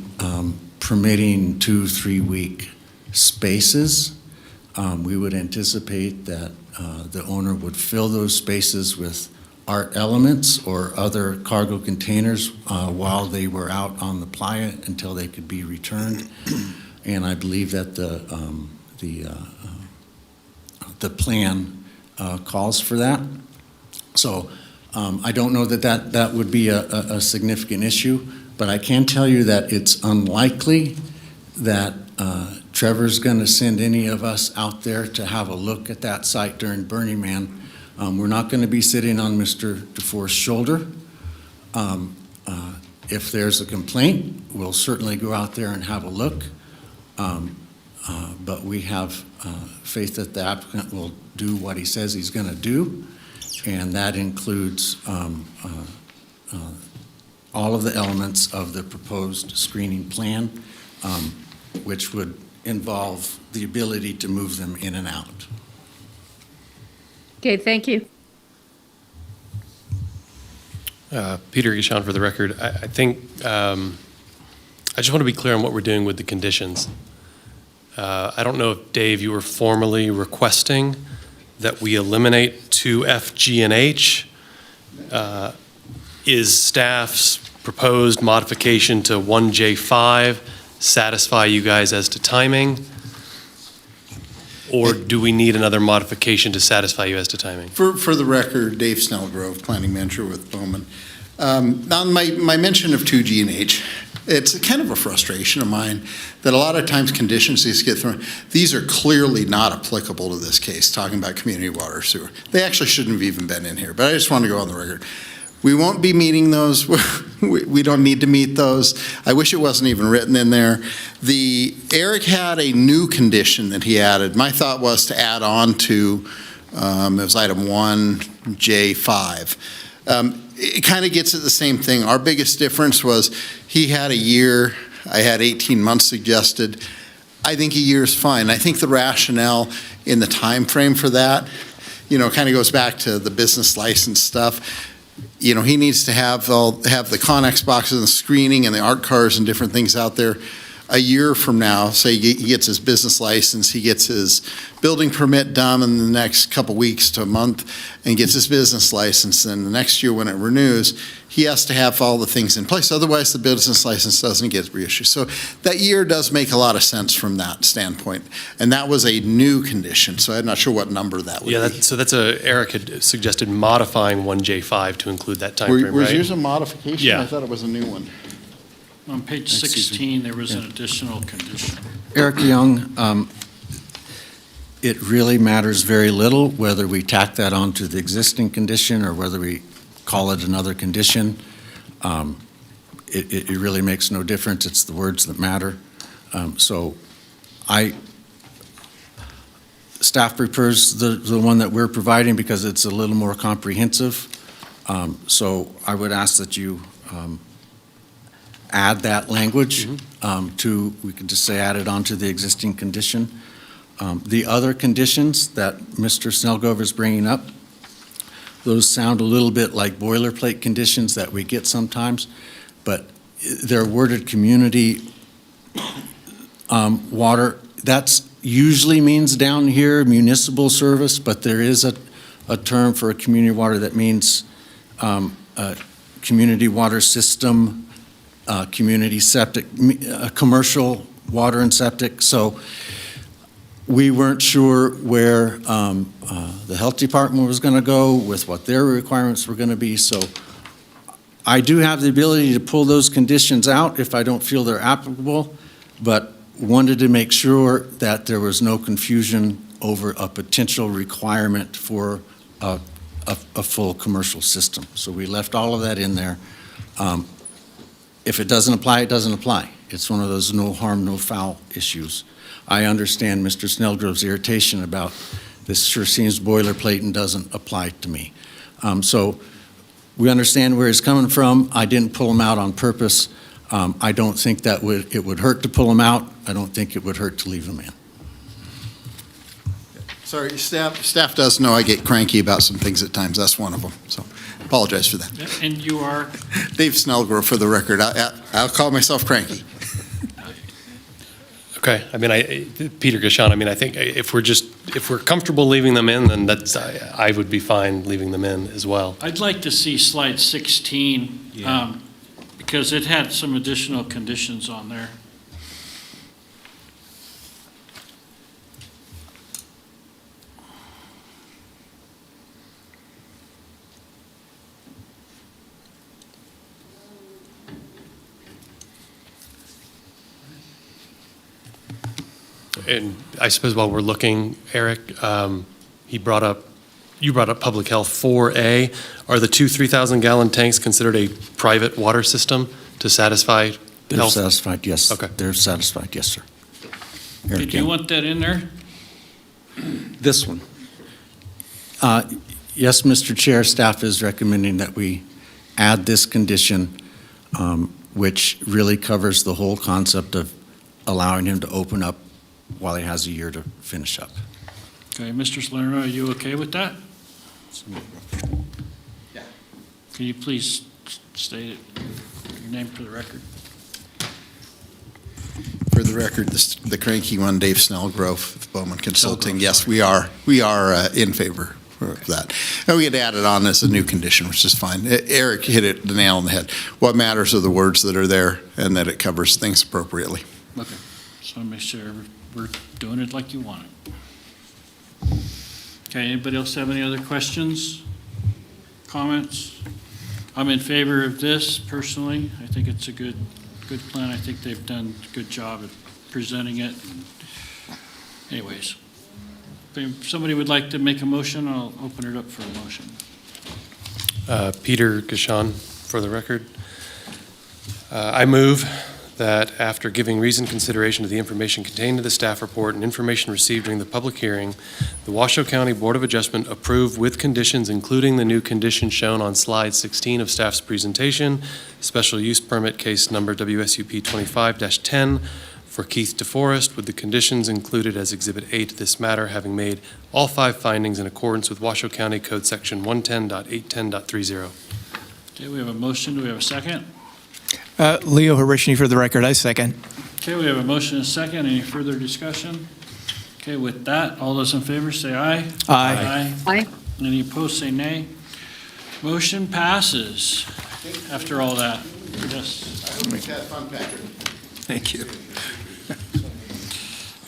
permitting 2-3 week spaces. We would anticipate that the owner would fill those spaces with art elements or other cargo containers while they were out on the playa until they could be returned. And I believe that the plan calls for that. So I don't know that would be a significant issue, but I can tell you that it's unlikely that Trevor's going to send any of us out there to have a look at that site during Burning Man. We're not going to be sitting on Mr. DeFore's shoulder. If there's a complaint, we'll certainly go out there and have a look. But we have faith that the applicant will do what he says he's going to do, and that includes all of the elements of the proposed screening plan, which would involve the ability to move them in and out. Okay, thank you. Peter Gishan for the record. I think, I just want to be clear on what we're doing with the conditions. I don't know if, Dave, you were formally requesting that we eliminate 2F, G, and H. Is staff's proposed modification to 1J5 satisfy you guys as to timing? Or do we need another modification to satisfy you as to timing? For the record, Dave Snellgrove, Planning Manager with Bowman. On my mention of 2G and H, it's kind of a frustration of mine that a lot of times conditions these get thrown. These are clearly not applicable to this case, talking about community water sewer. They actually shouldn't have even been in here, but I just want to go on the record. We won't be meeting those. We don't need to meet those. I wish it wasn't even written in there. Eric had a new condition that he added. My thought was to add on to, it was item 1J5. It kind of gets at the same thing. Our biggest difference was he had a year, I had 18 months suggested. I think a year is fine. I think the rationale in the time frame for that, kind of goes back to the business license stuff. He needs to have the Connex boxes and the screening and the art cars and different things out there. A year from now, say he gets his business license, he gets his building permit done in the next couple weeks to a month, and gets his business license. And the next year when it renews, he has to have all the things in place. Otherwise, the business license doesn't get reissued. So that year does make a lot of sense from that standpoint. And that was a new condition, so I'm not sure what number that would be. So Eric had suggested modifying 1J5 to include that time frame, right? Was yours a modification? Yeah. I thought it was a new one. On page 16, there was an additional condition. Eric Young, it really matters very little whether we tack that onto the existing condition or whether we call it another condition. It really makes no difference. It's the words that matter. Staff prefers the one that we're providing because it's a little more comprehensive. So I would ask that you add that language we could just say add it onto the existing condition. The other conditions that Mr. Snellgrove is bringing up, those sound a little bit like boilerplate conditions that we get sometimes, but they're worded community water. That's usually means down here municipal service, but there is a term for a community water that means community water system, community septic, commercial water and septic. So we weren't sure where the health department was going to go with what their requirements were going to be. So I do have the ability to pull those conditions out if I don't feel they're applicable, but wanted to make sure that there was no confusion over a potential requirement for a full commercial system. So we left all of that in there. If it doesn't apply, it doesn't apply. It's one of those no harm, no foul issues. I understand Mr. Snellgrove's irritation about this sure seems boilerplate and doesn't apply to me. So we understand where he's coming from. I didn't pull him out on purpose. I don't think that it would hurt to pull him out. I don't think it would hurt to leave him in. Sorry, staff does know I get cranky about some things at times. That's one of them. So apologize for that. Yeah, and you are? Dave Snellgrove, for the record. I'll call myself cranky. Okay, I mean, Peter Gashon, I mean, I think if we're comfortable leaving them in, then I would be fine leaving them in as well. I'd like to see slide 16, because it had some additional conditions on there. And I suppose while we're looking, Eric, you brought up public health 4A. Are the two 3,000-gallon tanks considered a private water system to satisfy They're health? satisfied, yes. Okay. They're satisfied, yes, sir. Did you want that in there? This one. Yes, Mr. Chair, staff is recommending that we add this condition, which really covers the whole concept of allowing him to open up while he has a year to finish up. Okay, Mr. Salerno, are you okay with that? Yeah. Can you please state your name for the record? For the record, the cranky one, Dave Snellgrove of Bowman Consulting. Yes, we are in favor of that. And we had added on as a new condition, which is fine. Eric hit the nail on the head. What matters are the words that are there and that it covers things appropriately. Okay, so make sure we're doing it like you want it. Okay, anybody else have any other questions, comments? I'm in favor of this personally. I think it's a good plan. I think they've done a good job of presenting it. Anyways, if somebody would like to make a motion, I'll open it up for a motion. Peter Gashon, for the record. I move that after giving reasoned consideration to the information contained in the staff report and information received during the public hearing, the Washoe County Board of Adjustment approve with conditions, including the new condition shown on slide 16 of staff's presentation, special use permit case number WSUP 25-10 for Keith DeForest, with the conditions included as Exhibit A to this matter, having made all 5 findings in accordance with Washoe County Code Section 110.810.30. Okay, we have a motion. Do we have a second? Leo Harishny for the record, I second. Okay, we have a motion and a second. Any further discussion? Okay, with that, all those in favor say aye. Aye. Aye. Any opposed, say nay. Motion passes after all that. Yes. I hope you had fun, Patrick. Thank you.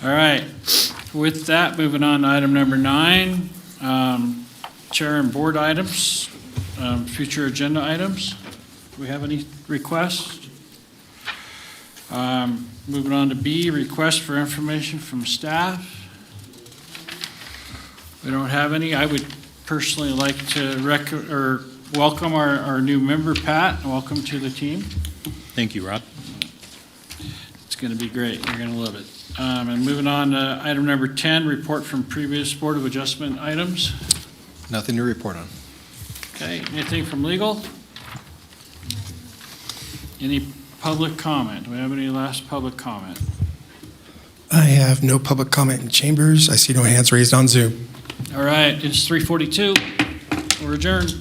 All right. With that, moving on to item number 9, chair and board items, future agenda items. Do we have any requests? Moving on to B, request for information from staff. We don't have any. I would personally like to welcome our new member, Pat. Welcome to the team. Thank you, Rob. It's going to be great. You're going to love it. And moving on to item number 10, report from previous Board of Adjustment items. Nothing to report on. Okay, anything from legal? Any public comment? Do we have any last public comment? I have no public comment in chambers. I see no hands raised on Zoom. All right, it's 3:42. We're adjourned.